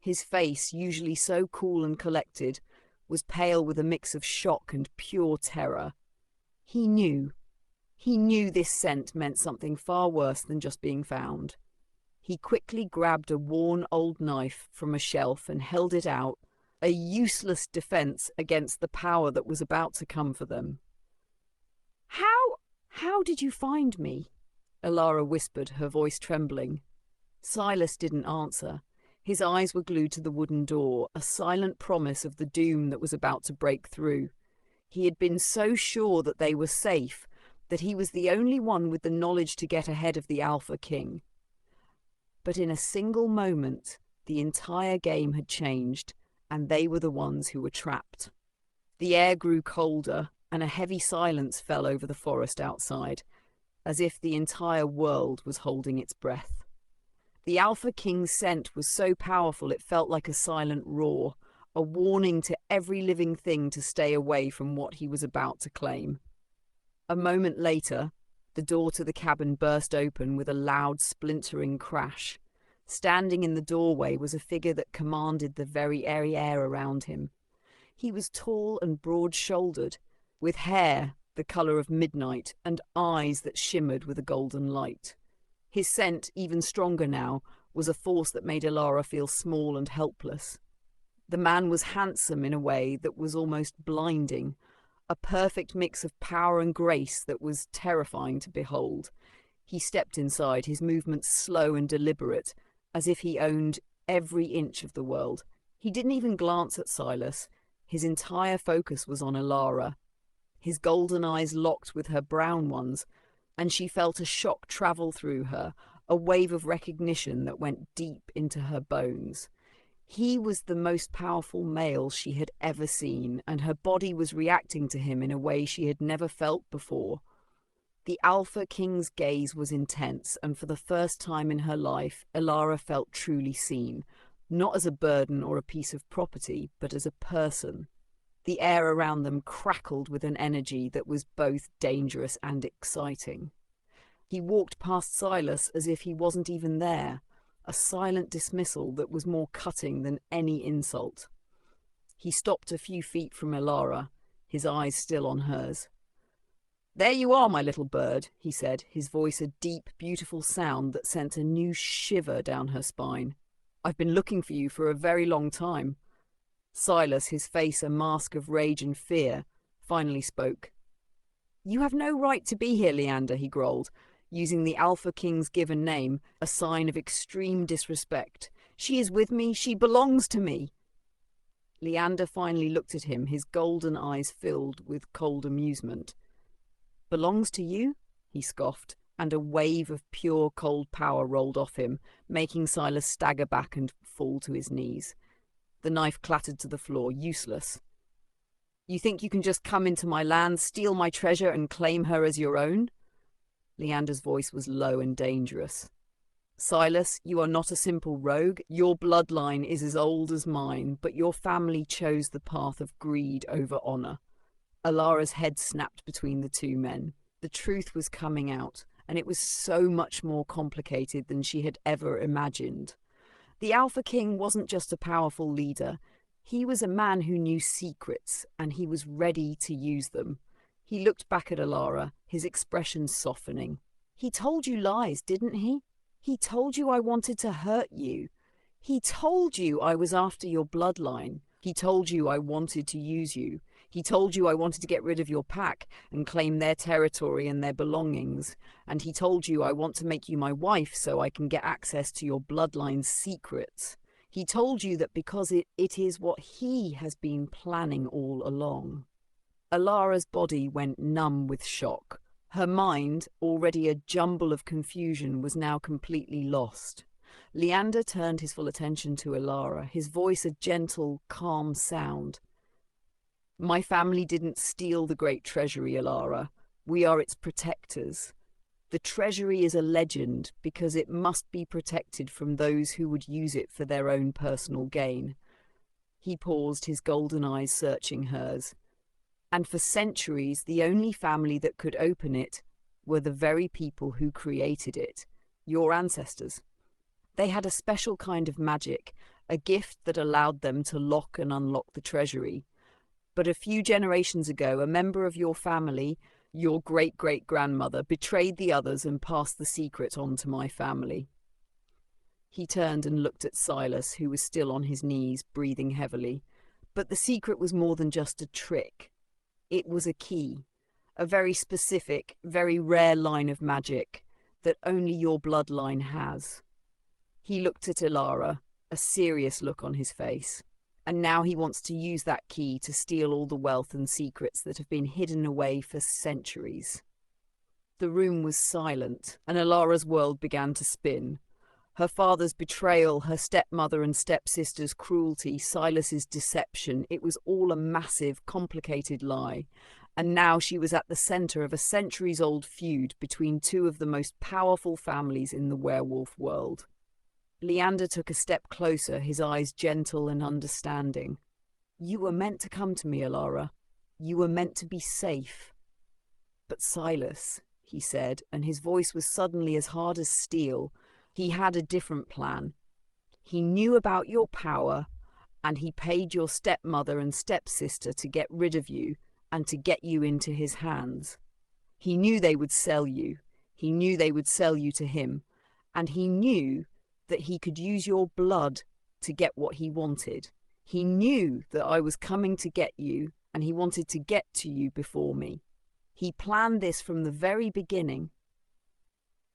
His face, usually so cool and collected, was pale with a mix of shock and pure terror. He knew this scent meant something far worse than just being found. He quickly grabbed a worn old knife from a shelf and held it out, a useless defense against the power that was about to come for them. How did you find me?" Alara whispered, her voice trembling. Silas didn't answer. His eyes were glued to the wooden door, a silent promise of the doom that was about to break through. He had been so sure that they were safe, that he was the only one with the knowledge to get ahead of the Alpha King. But in a single moment, the entire game had changed, and they were the ones who were trapped. The air grew colder, and a heavy silence fell over the forest outside, as if the entire world was holding its breath. The Alpha King's scent was so powerful it felt like a silent roar, a warning to every living thing to stay away from what he was about to claim. A moment later, the door to the cabin burst open with a loud, splintering crash. Standing in the doorway was a figure that commanded the very airy air around him. He was tall and broad-shouldered, with hair the colour of midnight and eyes that shimmered with a golden light. His scent, even stronger now, was a force that made Alara feel small and helpless. The man was handsome in a way that was almost blinding, a perfect mix of power and grace that was terrifying to behold. He stepped inside, his movements slow and deliberate, as if he owned every inch of the world. He didn't even glance at Silas. His entire focus was on Alara. His golden eyes locked with her brown ones, and she felt a shock travel through her, a wave of recognition that went deep into her bones. He was the most powerful male she had ever seen, and her body was reacting to him in a way she had never felt before. The Alpha King's gaze was intense, and for the first time in her life, Alara felt truly seen, not as a burden or a piece of property, but as a person. The air around them crackled with an energy that was both dangerous and exciting. He walked past Silas as if he wasn't even there, a silent dismissal that was more cutting than any insult. He stopped a few feet from Alara, his eyes still on hers. "There you are, my little bird," he said, his voice a deep, beautiful sound that sent a new shiver down her spine. "I've been looking for you for a very long time." Silas, his face a mask of rage and fear, finally spoke. "You have no right to be here, Leander," he growled, using the Alpha King's given name, a sign of extreme disrespect. "She is with me. She belongs to me." Leander finally looked at him, his golden eyes filled with cold amusement. "Belongs to you?" he scoffed, and a wave of pure cold power rolled off him, making Silas stagger back and fall to his knees. The knife clattered to the floor, useless. "You think you can just come into my land, steal my treasure, and claim her as your own?" Leander's voice was low and dangerous. "Silas, you are not a simple rogue. Your bloodline is as old as mine, but your family chose the path of greed over honor." Alara's head snapped between the two men. The truth was coming out, and it was so much more complicated than she had ever imagined. The Alpha King wasn't just a powerful leader. He was a man who knew secrets, and he was ready to use them. He looked back at Alara, his expression softening. "He told you lies, didn't he? He told you I wanted to hurt you. He told you I was after your bloodline. He told you I wanted to use you. He told you I wanted to get rid of your pack and claim their territory and their belongings. And he told you I want to make you my wife so I can get access to your bloodline's secrets. He told you that because it is what he has been planning all along." Alara's body went numb with shock. Her mind, already a jumble of confusion, was now completely lost. Leander turned his full attention to Alara, his voice a gentle, calm sound. "My family didn't steal the great treasury, Alara. We are its protectors. The treasury is a legend because it must be protected from those who would use it for their own personal gain. He paused, his golden eyes searching hers. And for centuries, the only family that could open it were the very people who created it, your ancestors. They had a special kind of magic, a gift that allowed them to lock and unlock the treasury. But a few generations ago, a member of your family, your great-great-grandmother, betrayed the others and passed the secret on to my family. He turned and looked at Silas, who was still on his knees, breathing heavily. But the secret was more than just a trick. It was a key, a very specific, very rare line of magic that only your bloodline has. He looked at Ilara, a serious look on his face. And now he wants to use that key to steal all the wealth and secrets that have been hidden away for centuries. The room was silent, and Ilara's world began to spin. Her father's betrayal, her stepmother and stepsister's cruelty, Silas's deception, it was all a massive, complicated lie. And now she was at the center of a centuries-old feud between two of the most powerful families in the werewolf world. Leander took a step closer, his eyes gentle and understanding. You were meant to come to me, Ilara. You were meant to be safe. But Silas, he said, and his voice was suddenly as hard as steel, he had a different plan. He knew about your power, and he paid your stepmother and stepsister to get rid of you and to get you into his hands. He knew they would sell you. He knew they would sell you to him. And he knew that he could use your blood to get what he wanted. He knew that I was coming to get you, and he wanted to get to you before me. He planned this from the very beginning.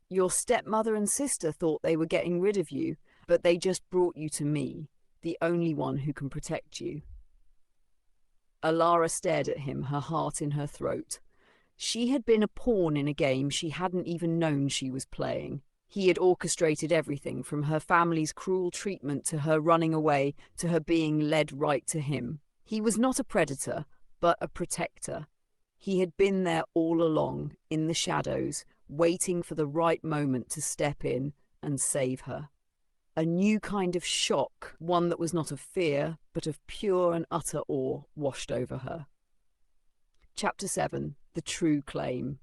Your stepmother and sister thought they were getting rid of you, but they just brought you to me, the only one who can protect you. Ilara stared at him, her heart in her throat. She had been a pawn in a game she hadn't even known she was playing. He had orchestrated everything, from her family's cruel treatment to her running away to her being led right to him. He was not a predator, but a protector. He had been there all along, in the shadows, waiting for the right moment to step in and save her. A new kind of shock, one that was not of fear, but of pure and utter awe, washed over her. Chapter 7. The True Claim.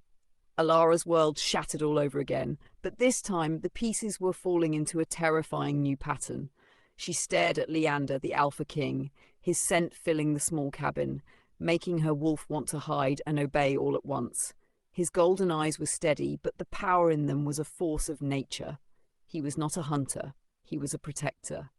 Ilara's world shattered all over again, but this time the pieces were falling into a terrifying new pattern. She stared at Leander, the Alpha King, his scent filling the small cabin, making her wolf want to hide and obey all at once. His golden eyes were steady, but the power in them was a force of nature. He was not a hunter, he was a protector.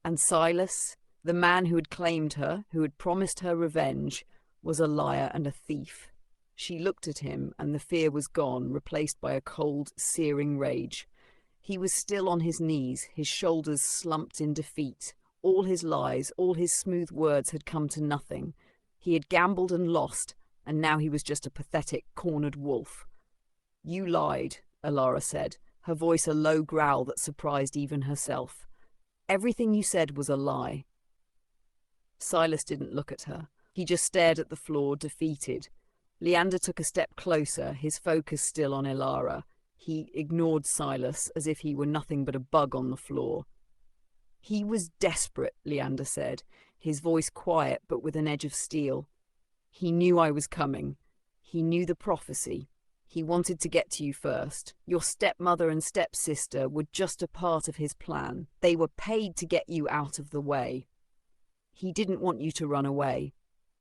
And Silas, the man who had claimed her, who had promised her revenge, was a liar and a thief. She looked at him, and the fear was gone, replaced by a cold, searing rage. He was still on his knees, his shoulders slumped in defeat. All his lies, all his smooth words had come to nothing. He had gambled and lost, and now he was just a pathetic, cornered wolf. You lied, Ilara said, her voice a low growl that surprised even herself. Everything you said was a lie. Silas didn't look at her. He just stared at the floor, defeated. Leander took a step closer, his focus still on Ilara. He ignored Silas as if he were nothing but a bug on the floor. He was desperate, Leander said, his voice quiet but with an edge of steel. He knew I was coming. He knew the prophecy. He wanted to get to you first. Your stepmother and stepsister were just a part of his plan. They were paid to get you out of the way. He didn't want you to run away.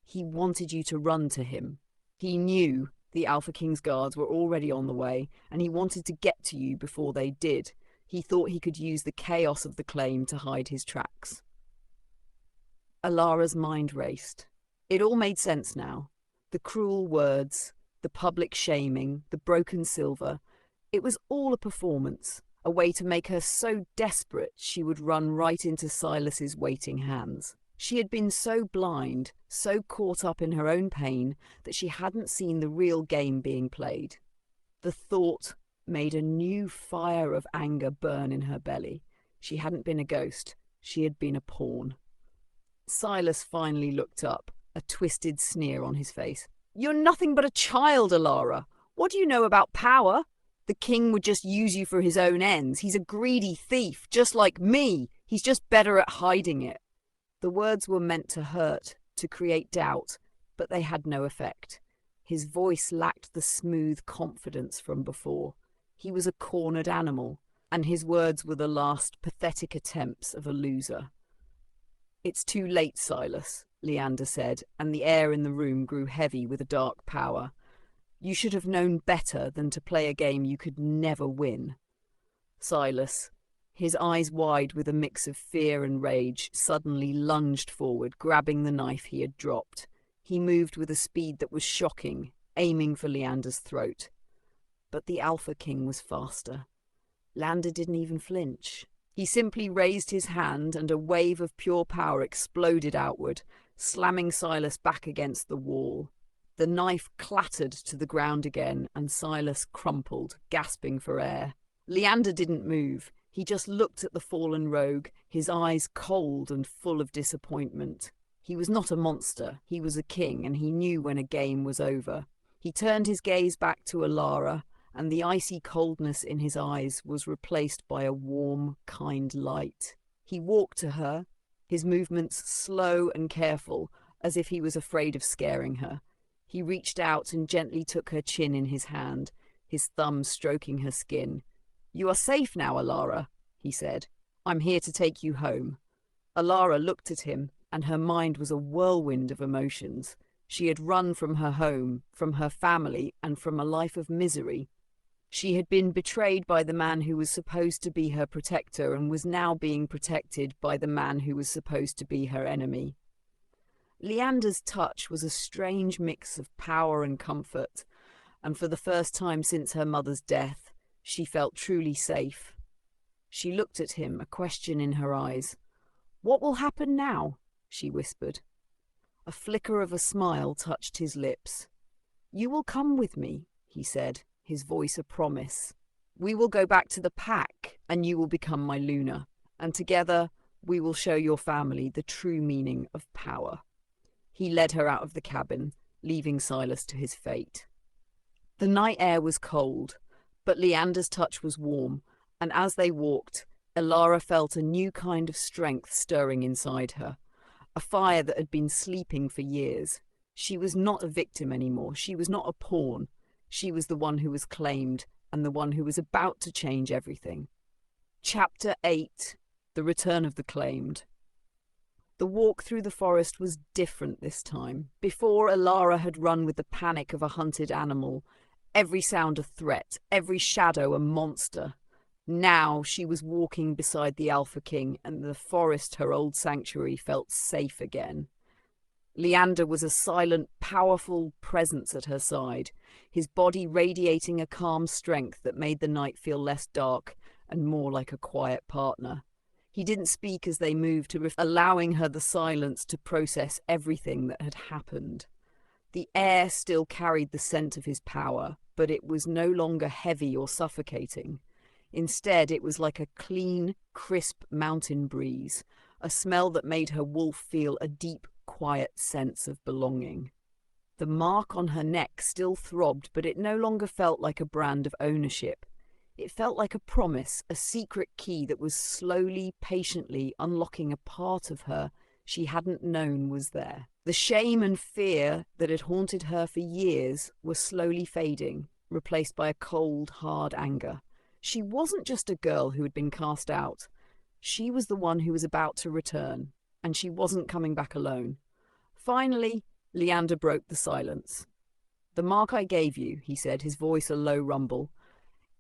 He wanted you to run to him. He knew the Alpha King's guards were already on the way, and he wanted to get to you before they did. He thought he could use the chaos of the claim to hide his tracks. Ilara's mind raced. It all made sense now. The cruel words, the public shaming, the broken silver. It was all a performance, a way to make her so desperate she would run right into Silas's waiting hands. She had been so blind, so caught up in her own pain, that she hadn't seen the real game being played. The thought made a new fire of anger burn in her belly. She hadn't been a ghost. She had been a pawn. Silas finally looked up, a twisted sneer on his face. You're nothing but a child, Ilara. What do you know about power? The king would just use you for his own ends. He's a greedy thief, just like me. He's just better at hiding it. The words were meant to hurt, to create doubt, but they had no effect. His voice lacked the smooth confidence from before. He was a cornered animal, and his words were the last pathetic attempts of a loser. "It's too late, Silas," Leander said, and the air in the room grew heavy with a dark power. "You should have known better than to play a game you could never win." Silas, his eyes wide with a mix of fear and rage, suddenly lunged forward, grabbing the knife he had dropped. He moved with a speed that was shocking, aiming for Leander's throat. But the Alpha King was faster. Leander didn't even flinch. He simply raised his hand and a wave of pure power exploded outward, slamming Silas back against the wall. The knife clattered to the ground again and Silas crumpled, gasping for air. Leander didn't move. He just looked at the fallen rogue, his eyes cold and full of disappointment. He was not a monster. He was a king, and he knew when a game was over. He turned his gaze back to Alara, and the icy coldness in his eyes was replaced by a warm, kind light. He walked to her, his movements slow and careful, as if he was afraid of scaring her. He reached out and gently took her chin in his hand, his thumb stroking her skin. "You are safe now, Alara," he said. "I'm here to take you home." Alara looked at him, and her mind was a whirlwind of emotions. She had run from her home, from her family, and from a life of misery. She had been betrayed by the man who was supposed to be her protector and was now being protected by the man who was supposed to be her enemy. Leander's touch was a strange mix of power and comfort, and for the first time since her mother's death, she felt truly safe. She looked at him, a question in her eyes. "What will happen now?" she whispered. A flicker of a smile touched his lips. "You will come with me," he said, his voice a promise. "We will go back to the pack, and you will become my Luna, and together we will show your family the true meaning of power." He led her out of the cabin, leaving Silas to his fate. The night air was cold, but Leander's touch was warm, and as they walked, Alara felt a new kind of strength stirring inside her, a fire that had been sleeping for years. She was not a victim anymore. She was not a pawn. She was the one who was claimed, and the one who was about to change everything. Chapter 8: The Return of the Claimed. The walk through the forest was different this time. Before, Alara had run with the panic of a hunted animal, every sound a threat, every shadow a monster. Now she was walking beside the Alpha King, and the forest, her old sanctuary, felt safe again. Leander was a silent, powerful presence at her side, his body radiating a calm strength that made the night feel less dark and more like a quiet partner. He didn't speak as they moved, allowing her the silence to process everything that had happened. The air still carried the scent of his power, but it was no longer heavy or suffocating. Instead, it was like a clean, crisp mountain breeze, a smell that made her wolf feel a deep, quiet sense of belonging. The mark on her neck still throbbed, but it no longer felt like a brand of ownership. It felt like a promise, a secret key that was slowly, patiently unlocking a part of her she hadn't known was there. The shame and fear that had haunted her for years were slowly fading, replaced by a cold, hard anger. She wasn't just a girl who had been cast out. She was the one who was about to return, and she wasn't coming back alone. Finally, Leander broke the silence. "The mark I gave you," he said, his voice a low rumble.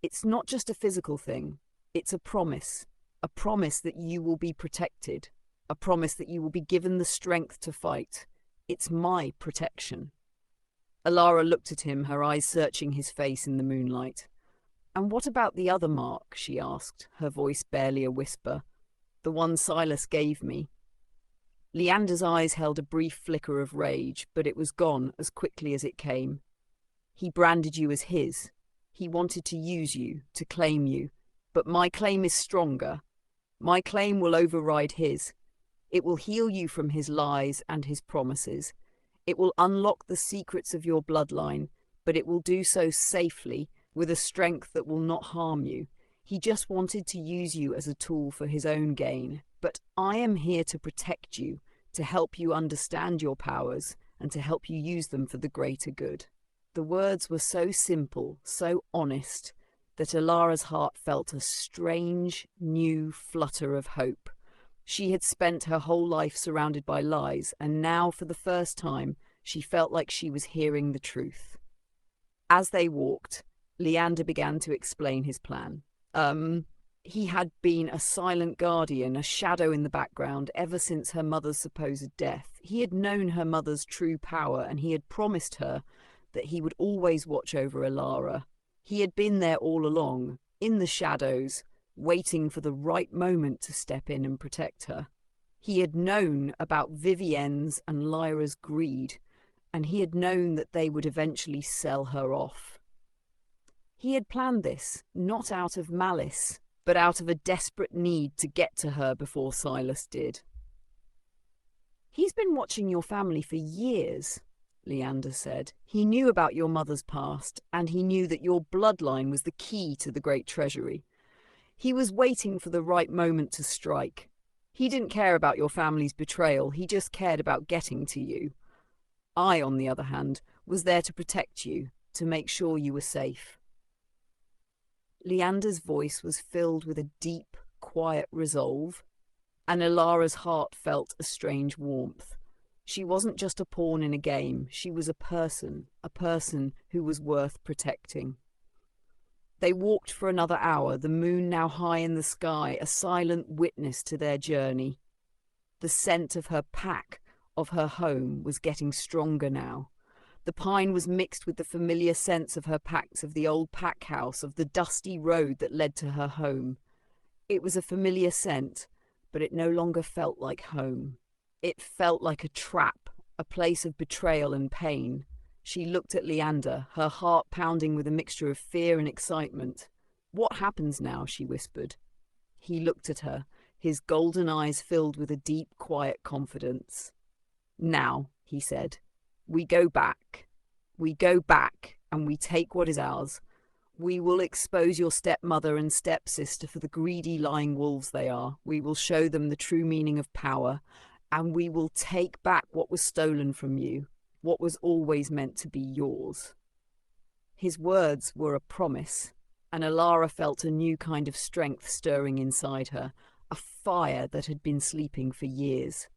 "It's not just a physical thing. It's a promise that you will be protected, a promise that you will be given the strength to fight. It's my protection." Alara looked at him, her eyes searching his face in the moonlight. "And what about the other mark?" she asked, her voice barely a whisper. "The one Silas gave me." Leander's eyes held a brief flicker of rage, but it was gone as quickly as it came. "He branded you as his. He wanted to use you, to claim you. But my claim is stronger. My claim will override his. It will heal you from his lies and his promises. It will unlock the secrets of your bloodline, but it will do so safely, with a strength that will not harm you. He just wanted to use you as a tool for his own gain. But I am here to protect you, to help you understand your powers, and to help you use them for the greater good." The words were so simple, so honest, that Alara's heart felt a strange, new flutter of hope. She had spent her whole life surrounded by lies, and now, for the first time, she felt like she was hearing the truth. As they walked, Leander began to explain his plan. He had been a silent guardian, a shadow in the background, ever since her mother's supposed death. He had known her mother's true power, and he had promised her that he would always watch over Alara. He had been there all along, in the shadows, waiting for the right moment to step in and protect her. He had known about Vivienne's and Lyra's greed, and he had known that they would eventually sell her off. He had planned this, not out of malice, but out of a desperate need to get to her before Silas did. "He's been watching your family for years," Leander said. "He knew about your mother's past, and he knew that your bloodline was the key to the great treasury. He was waiting for the right moment to strike. He didn't care about your family's betrayal, he just cared about getting to you. I, on the other hand, was there to protect you, to make sure you were safe." Leander's voice was filled with a deep, quiet resolve, and Alara's heart felt a strange warmth. She wasn't just a pawn in a game, she was a person who was worth protecting. They walked for another hour, the moon now high in the sky, a silent witness to their journey. The scent of her pack, of her home, was getting stronger now. The pine was mixed with the familiar scents of her packs, of the old pack house, of the dusty road that led to her home. It was a familiar scent, but it no longer felt like home. It felt like a trap, a place of betrayal and pain. She looked at Leander, her heart pounding with a mixture of fear and excitement. "What happens now?" she whispered. He looked at her, his golden eyes filled with a deep, quiet confidence. "Now," he said, We go back, and we take what is ours. We will expose your stepmother and stepsister for the greedy, lying wolves they are. We will show them the true meaning of power, and we will take back what was stolen from you, what was always meant to be yours." His words were a promise, and Alara felt a new kind of strength stirring inside her, a fire that had been sleeping for years.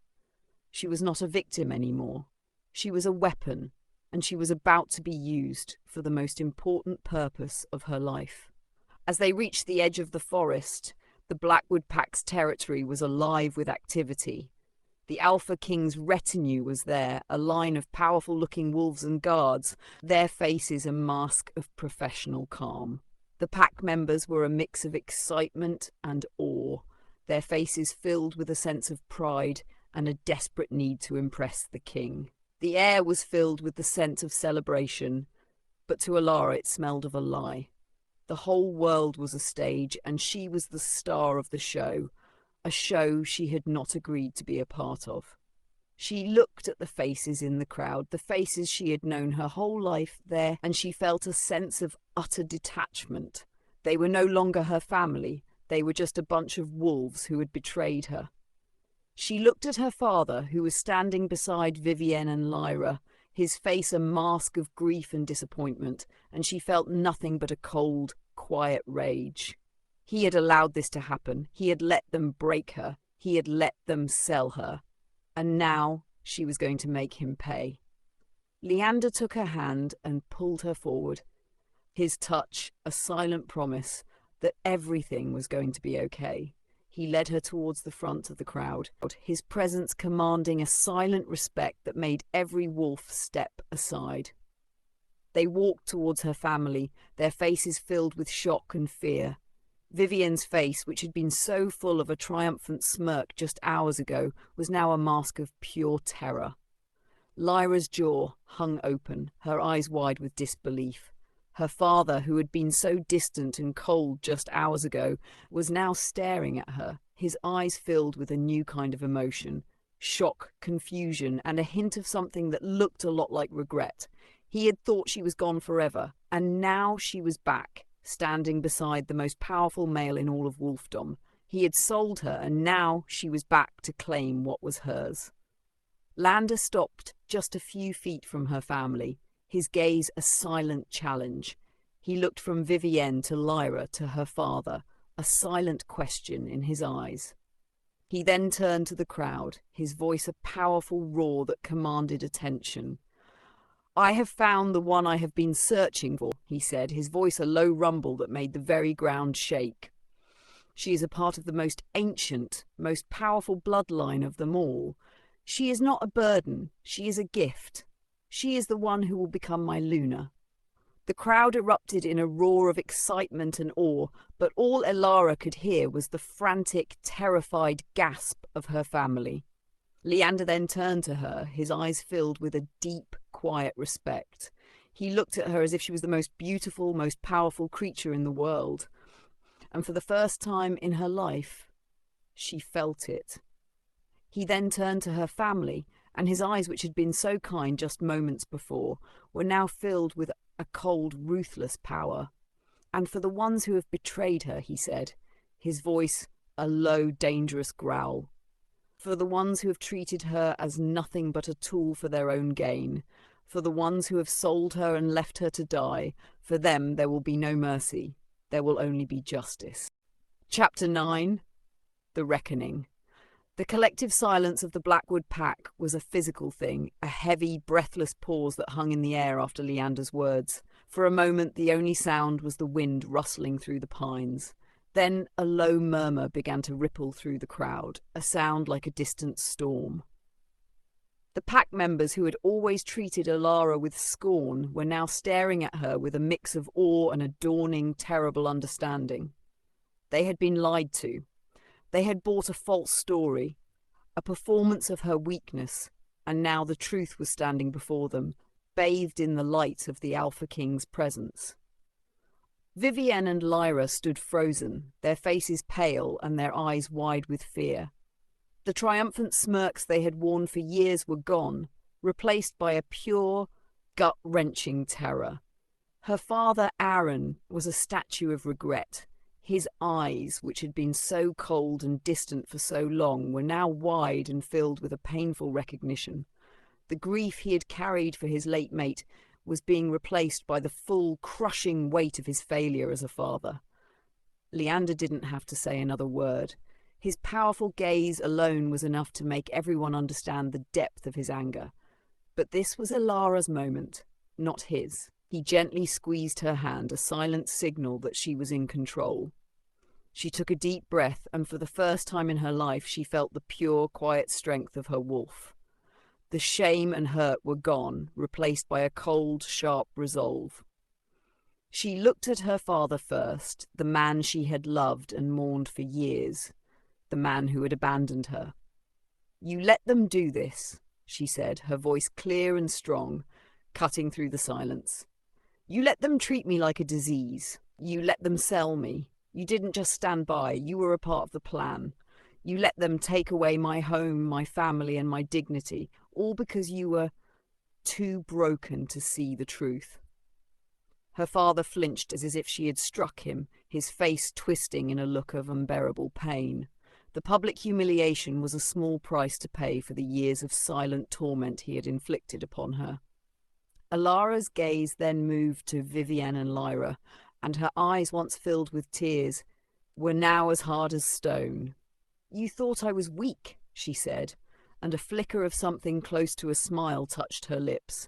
She was not a victim anymore. She was a weapon, and she was about to be used for the most important purpose of her life. As they reached the edge of the forest, the Blackwood Pack's territory was alive with activity. The Alpha King's retinue was there, a line of powerful-looking wolves and guards, their faces a mask of professional calm. The pack members were a mix of excitement and awe, their faces filled with a sense of pride and a desperate need to impress the king. The air was filled with the scent of celebration, but to Alara it smelled of a lie. The whole world was a stage, and she was the star of the show, a show she had not agreed to be a part of. She looked at the faces in the crowd, the faces she had known her whole life there, and she felt a sense of utter detachment. They were no longer her family, they were just a bunch of wolves who had betrayed her. She looked at her father, who was standing beside Vivienne and Lyra, his face a mask of grief and disappointment, and she felt nothing but a cold, quiet rage. He had allowed this to happen. He had let them break her. He had let them sell her. And now she was going to make him pay. Leander took her hand and pulled her forward. His touch, a silent promise that everything was going to be okay. He led her towards the front of the crowd, his presence commanding a silent respect that made every wolf step aside. They walked towards her family, their faces filled with shock and fear. Vivienne's face, which had been so full of a triumphant smirk just hours ago, was now a mask of pure terror. Lyra's jaw hung open, her eyes wide with disbelief. Her father, who had been so distant and cold just hours ago, was now staring at her, his eyes filled with a new kind of emotion. Shock, confusion, and a hint of something that looked a lot like regret. He had thought she was gone forever, and now she was back, standing beside the most powerful male in all of wolfdom. He had sold her, and now she was back to claim what was hers. Lander stopped just a few feet from her family, his gaze a silent challenge. He looked from Vivienne to Lyra to her father, a silent question in his eyes. He then turned to the crowd, his voice a powerful roar that commanded attention. "I have found the one I have been searching for," he said, his voice a low rumble that made the very ground shake. "She is a part of the most ancient, most powerful bloodline of them all. She is not a burden, she is a gift. She is the one who will become my Luna." The crowd erupted in a roar of excitement and awe, but all Elara could hear was the frantic, terrified gasp of her family. Leander then turned to her, his eyes filled with a deep, quiet respect. He looked at her as if she was the most beautiful, most powerful creature in the world. And for the first time in her life, she felt it. He then turned to her family, and his eyes, which had been so kind just moments before, were now filled with a cold, ruthless power. "And for the ones who have betrayed her," he said, his voice a low, dangerous growl. "For the ones who have treated her as nothing but a tool for their own gain. For the ones who have sold her and left her to die. For them there will be no mercy. There will only be justice." Chapter 9. The Reckoning. The collective silence of the Blackwood pack was a physical thing, a heavy, breathless pause that hung in the air after Leander's words. For a moment the only sound was the wind rustling through the pines. Then a low murmur began to ripple through the crowd, a sound like a distant storm. The pack members who had always treated Elara with scorn were now staring at her with a mix of awe and a dawning, terrible understanding. They had been lied to. They had bought a false story, a performance of her weakness, and now the truth was standing before them, bathed in the light of the Alpha King's presence. Vivienne and Lyra stood frozen, their faces pale and their eyes wide with fear. The triumphant smirks they had worn for years were gone, replaced by a pure, gut-wrenching terror. Her father, Aaron, was a statue of regret. His eyes, which had been so cold and distant for so long, were now wide and filled with a painful recognition. The grief he had carried for his late mate was being replaced by the full, crushing weight of his failure as a father. Leander didn't have to say another word. His powerful gaze alone was enough to make everyone understand the depth of his anger. But this was Elara's moment, not his. He gently squeezed her hand, a silent signal that she was in control. She took a deep breath, and for the first time in her life she felt the pure, quiet strength of her wolf. The shame and hurt were gone, replaced by a cold, sharp resolve. She looked at her father first, the man she had loved and mourned for years, the man who had abandoned her. "You let them do this," she said, her voice clear and strong, cutting through the silence. "You let them treat me like a disease. You let them sell me. You didn't just stand by, you were a part of the plan. You let them take away my home, my family, and my dignity, all because you were too broken to see the truth." Her father flinched as if she had struck him, his face twisting in a look of unbearable pain. The public humiliation was a small price to pay for the years of silent torment he had inflicted upon her. Elara's gaze then moved to Vivienne and Lyra, and her eyes, once filled with tears, were now as hard as stone. "You thought I was weak," she said, and a flicker of something close to a smile touched her lips.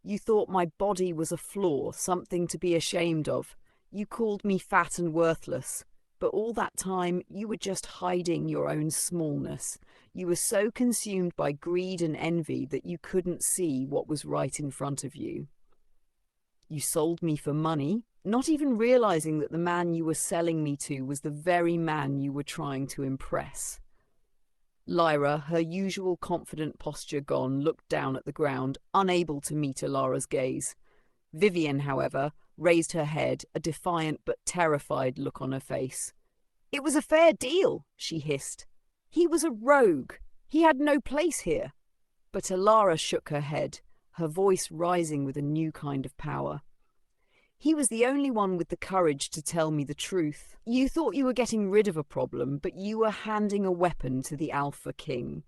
"You thought my body was a flaw, something to be ashamed of. You called me fat and worthless. But all that time, you were just hiding your own smallness. You were so consumed by greed and envy that you couldn't see what was right in front of you. You sold me for money, not even realizing that the man you were selling me to was the very man you were trying to impress." Lyra, her usual confident posture gone, looked down at the ground, unable to meet Elara's gaze. Vivienne, however, raised her head, a defiant but terrified look on her face. "It was a fair deal," she hissed. "He was a rogue. He had no place here." But Elara shook her head, her voice rising with a new kind of power. "He was the only one with the courage to tell me the truth. You thought you were getting rid of a problem, but you were handing a weapon to the Alpha King.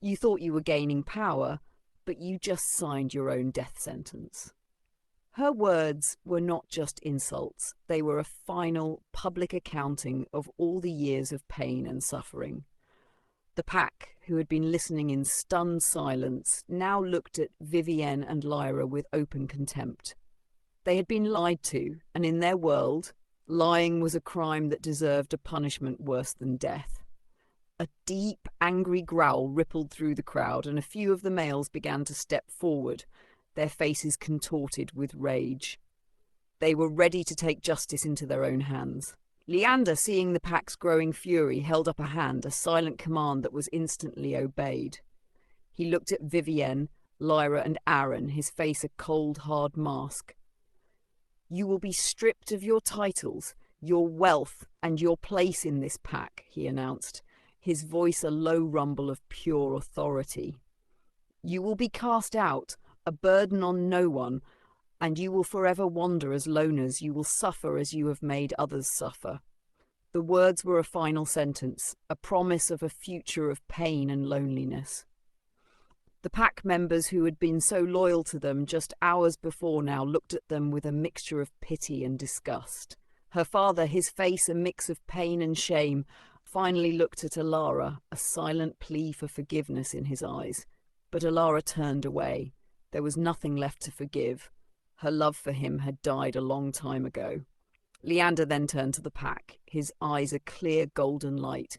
You thought you were gaining power, but you just signed your own death sentence." Her words were not just insults, they were a final, public accounting of all the years of pain and suffering. The pack, who had been listening in stunned silence, now looked at Vivienne and Lyra with open contempt. They had been lied to, and in their world, lying was a crime that deserved a punishment worse than death. A deep, angry growl rippled through the crowd, and a few of the males began to step forward, their faces contorted with rage. They were ready to take justice into their own hands. Leander, seeing the pack's growing fury, held up a hand, a silent command that was instantly obeyed. He looked at Vivienne, Lyra, and Aaron, his face a cold, hard mask. "You will be stripped of your titles, your wealth, and your place in this pack," he announced, his voice a low rumble of pure authority. "You will be cast out, a burden on no one, and you will forever wander as loners. You will suffer as you have made others suffer." The words were a final sentence, a promise of a future of pain and loneliness. The pack members who had been so loyal to them just hours before now looked at them with a mixture of pity and disgust. Her father, his face a mix of pain and shame, finally looked at Alara, a silent plea for forgiveness in his eyes. But Alara turned away. There was nothing left to forgive. Her love for him had died a long time ago. Leander then turned to the pack, his eyes a clear golden light.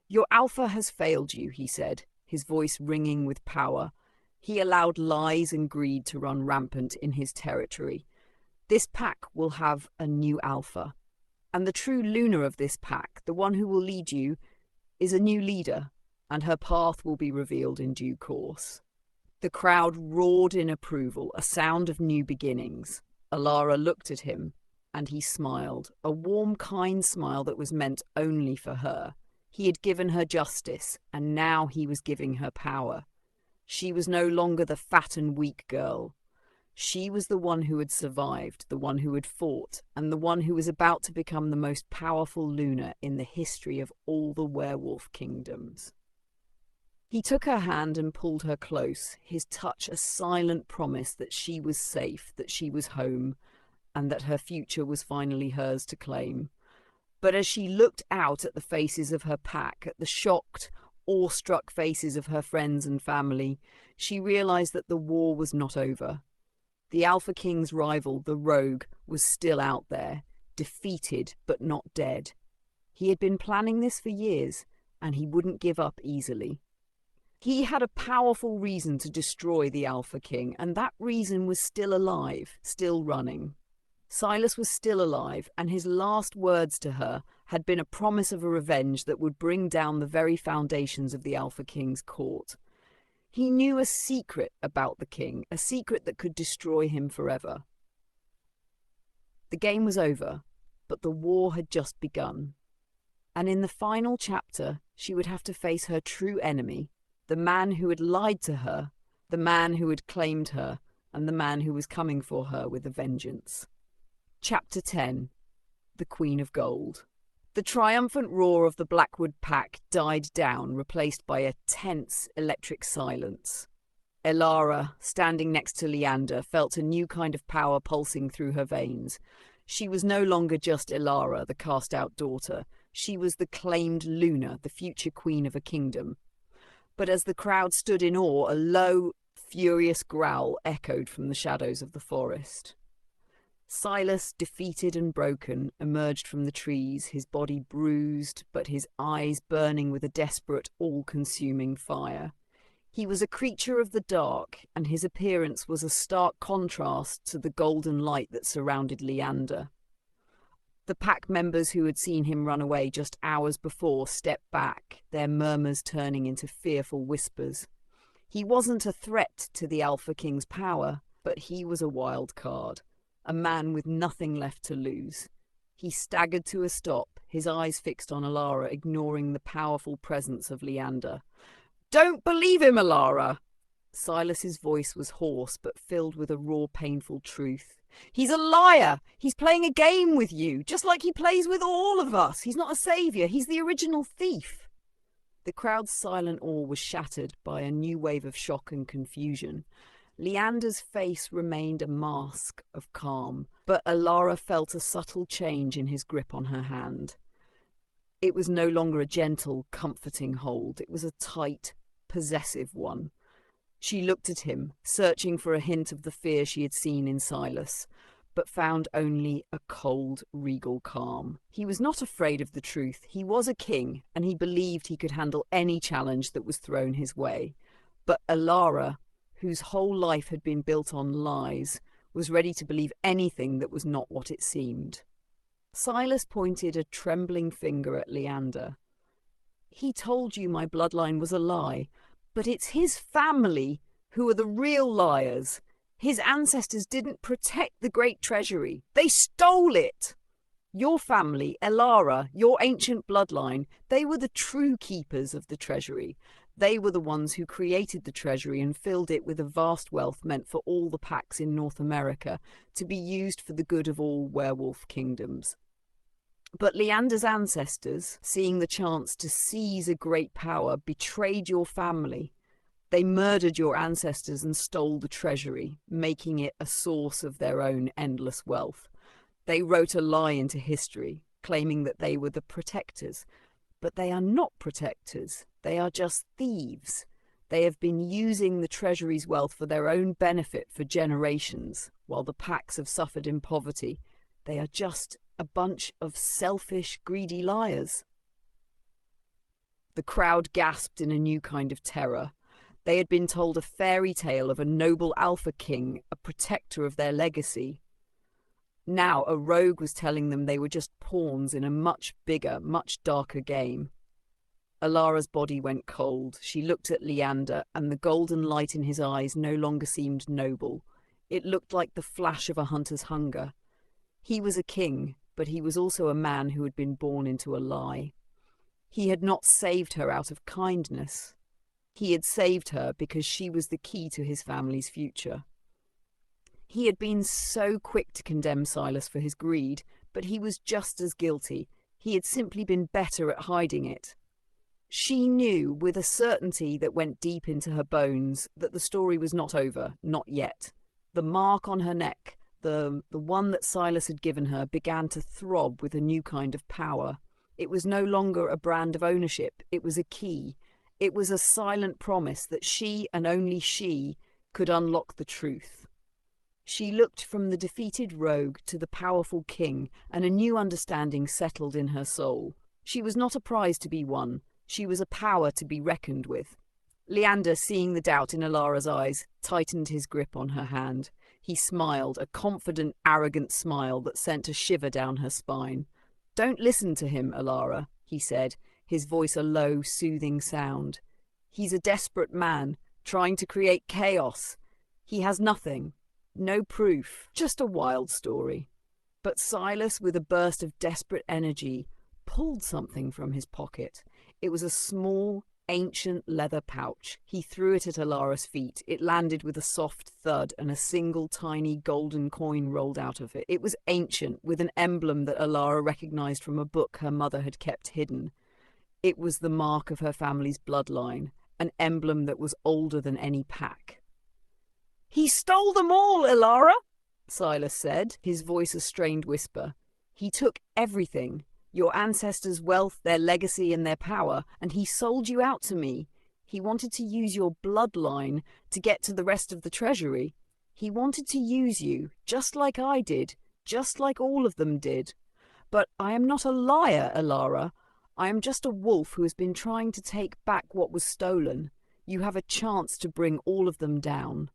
"Your alpha has failed you," he said, his voice ringing with power. He allowed lies and greed to run rampant in his territory. This pack will have a new alpha. And the true Luna of this pack, the one who will lead you, is a new leader, and her path will be revealed in due course. The crowd roared in approval, a sound of new beginnings. Alara looked at him, and he smiled, a warm, kind smile that was meant only for her. He had given her justice, and now he was giving her power. She was no longer the fat and weak girl. She was the one who had survived, the one who had fought, and the one who was about to become the most powerful Luna in the history of all the werewolf kingdoms. He took her hand and pulled her close, his touch a silent promise that she was safe, that she was home, and that her future was finally hers to claim. But as she looked out at the faces of her pack, at the shocked, awestruck faces of her friends and family, she realized that the war was not over. The Alpha King's rival, the Rogue, was still out there, defeated but not dead. He had been planning this for years, and he wouldn't give up easily. He had a powerful reason to destroy the Alpha King, and that reason was still alive, still running. Silas was still alive, and his last words to her had been a promise of a revenge that would bring down the very foundations of the Alpha King's court. He knew a secret about the king, a secret that could destroy him forever. The game was over, but the war had just begun. And in the final chapter, she would have to face her true enemy, the man who had lied to her, the man who had claimed her, and the man who was coming for her with a vengeance. Chapter 10. The Queen of Gold. The triumphant roar of the Blackwood pack died down, replaced by a tense electric silence. Elara, standing next to Leander, felt a new kind of power pulsing through her veins. She was no longer just Elara, the cast-out daughter. She was the claimed Luna, the future queen of a kingdom. But as the crowd stood in awe, a low, furious growl echoed from the shadows of the forest. Silas, defeated and broken, emerged from the trees, his body bruised, but his eyes burning with a desperate, all-consuming fire. He was a creature of the dark, and his appearance was a stark contrast to the golden light that surrounded Leander. The pack members who had seen him run away just hours before stepped back, their murmurs turning into fearful whispers. He wasn't a threat to the Alpha King's power, but he was a wild card. A man with nothing left to lose. He staggered to a stop, his eyes fixed on Alara, ignoring the powerful presence of Leander. "Don't believe him, Alara!" Silas's voice was hoarse, but filled with a raw, painful truth. "He's a liar! He's playing a game with you, just like he plays with all of us. He's not a savior, he's the original thief." The crowd's silent awe was shattered by a new wave of shock and confusion. Leander's face remained a mask of calm, but Alara felt a subtle change in his grip on her hand. It was no longer a gentle, comforting hold. It was a tight, possessive one. She looked at him, searching for a hint of the fear she had seen in Silas, but found only a cold, regal calm. He was not afraid of the truth. He was a king, and he believed he could handle any challenge that was thrown his way. But Alara, whose whole life had been built on lies, was ready to believe anything that was not what it seemed. Silas pointed a trembling finger at Leander. "He told you my bloodline was a lie, but it's his family who are the real liars. His ancestors didn't protect the great treasury. They stole it. Your family, Alara, your ancient bloodline, they were the true keepers of the treasury. They were the ones who created the treasury and filled it with a vast wealth meant for all the packs in North America to be used for the good of all werewolf kingdoms. But Leander's ancestors, seeing the chance to seize a great power, betrayed your family. They murdered your ancestors and stole the treasury, making it a source of their own endless wealth. They wrote a lie into history, claiming that they were the protectors. But they are not protectors. They are just thieves. They have been using the treasury's wealth for their own benefit for generations, while the packs have suffered in poverty. They are just a bunch of selfish, greedy liars." The crowd gasped in a new kind of terror. They had been told a fairy tale of a noble alpha king, a protector of their legacy. Now a rogue was telling them they were just pawns in a much bigger, much darker game. Alara's body went cold. She looked at Leander, and the golden light in his eyes no longer seemed noble. It looked like the flash of a hunter's hunger. He was a king, but he was also a man who had been born into a lie. He had not saved her out of kindness. He had saved her because she was the key to his family's future. He had been so quick to condemn Silas for his greed, but he was just as guilty. He had simply been better at hiding it. She knew with a certainty that went deep into her bones that the story was not over, not yet. The mark on her neck, the one that Silas had given her, began to throb with a new kind of power. It was no longer a brand of ownership. It was a key. It was a silent promise that she, and only she, could unlock the truth. She looked from the defeated rogue to the powerful king, and a new understanding settled in her soul. She was not a prize to be won. She was a power to be reckoned with. Leander, seeing the doubt in Alara's eyes, tightened his grip on her hand. He smiled, a confident, arrogant smile that sent a shiver down her spine. "Don't listen to him, Alara," he said, his voice a low, soothing sound. "He's a desperate man, trying to create chaos. He has nothing, no proof, just a wild story." But Silas, with a burst of desperate energy, pulled something from his pocket. It was a small, ancient leather pouch. He threw it at Alara's feet. It landed with a soft thud, and a single tiny golden coin rolled out of it. It was ancient, with an emblem that Alara recognized from a book her mother had kept hidden. It was the mark of her family's bloodline, an emblem that was older than any pack. "He stole them all, Alara," Silas said, his voice a strained whisper. "He took everything. Your ancestors' wealth, their legacy, and their power, and he sold you out to me. He wanted to use your bloodline to get to the rest of the treasury. He wanted to use you, just like I did, just like all of them did. But I am not a liar, Alara. I am just a wolf who has been trying to take back what was stolen. You have a chance to bring all of them down."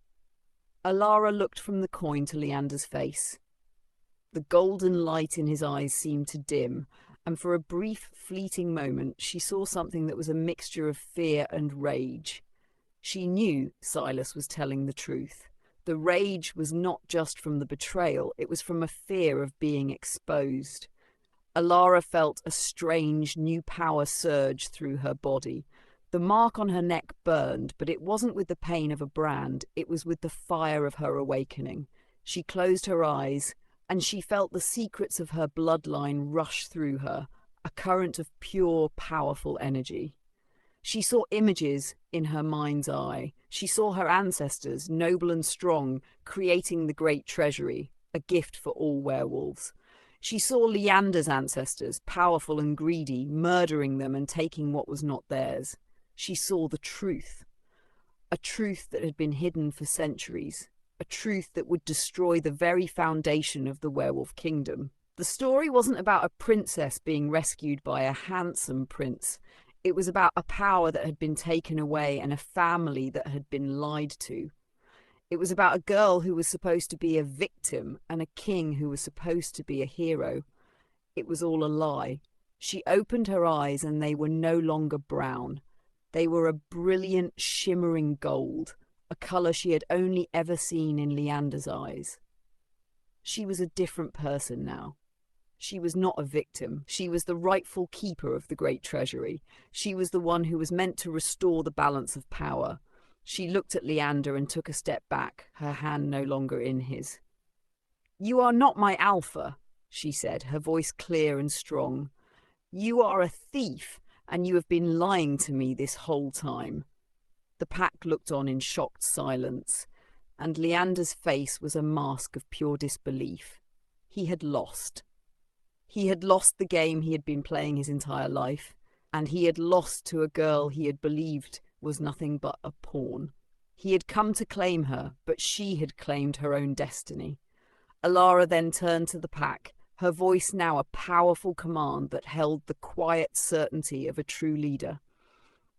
Alara looked from the coin to Leander's face. The golden light in his eyes seemed to dim, and for a brief, fleeting moment she saw something that was a mixture of fear and rage. She knew Silas was telling the truth. The rage was not just from the betrayal, it was from a fear of being exposed. Alara felt a strange, new power surge through her body. The mark on her neck burned, but it wasn't with the pain of a brand, it was with the fire of her awakening. She closed her eyes, and she felt the secrets of her bloodline rush through her, a current of pure, powerful energy. She saw images in her mind's eye. She saw her ancestors, noble and strong, creating the great treasury, a gift for all werewolves. She saw Leander's ancestors, powerful and greedy, murdering them and taking what was not theirs. She saw the truth, a truth that had been hidden for centuries, a truth that would destroy the very foundation of the werewolf kingdom. The story wasn't about a princess being rescued by a handsome prince. It was about a power that had been taken away and a family that had been lied to. It was about a girl who was supposed to be a victim and a king who was supposed to be a hero. It was all a lie. She opened her eyes and they were no longer brown. They were a brilliant, shimmering gold, a colour she had only ever seen in Leander's eyes. She was a different person now. She was not a victim. She was the rightful keeper of the great treasury. She was the one who was meant to restore the balance of power. She looked at Leander and took a step back, her hand no longer in his. "You are not my alpha," she said, her voice clear and strong. "You are a thief, and you have been lying to me this whole time." The pack looked on in shocked silence, and Leander's face was a mask of pure disbelief. He had lost. He had lost the game he had been playing his entire life, and he had lost to a girl he had believed was nothing but a pawn. He had come to claim her, but she had claimed her own destiny. Alara then turned to the pack, her voice now a powerful command that held the quiet certainty of a true leader.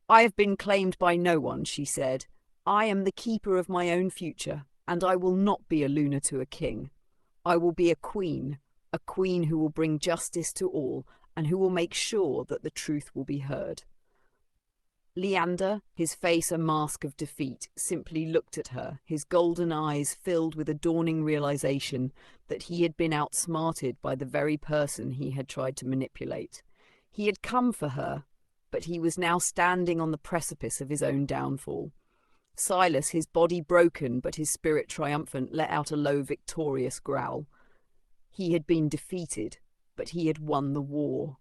"I have been claimed by no one," she said. "I am the keeper of my own future, and I will not be a Luna to a king. I will be a queen who will bring justice to all and who will make sure that the truth will be heard." Leander, his face a mask of defeat, simply looked at her, his golden eyes filled with a dawning realization that he had been outsmarted by the very person he had tried to manipulate. He had come for her, but he was now standing on the precipice of his own downfall. Silas, his body broken but his spirit triumphant, let out a low, victorious growl. He had been defeated, but he had won the war.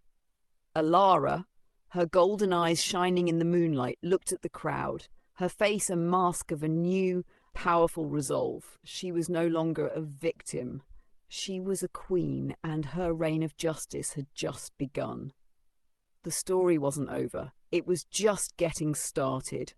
Alara, her golden eyes shining in the moonlight, looked at the crowd, her face a mask of a new, powerful resolve. She was no longer a victim. She was a queen, and her reign of justice had just begun. The story wasn't over. It was just getting started.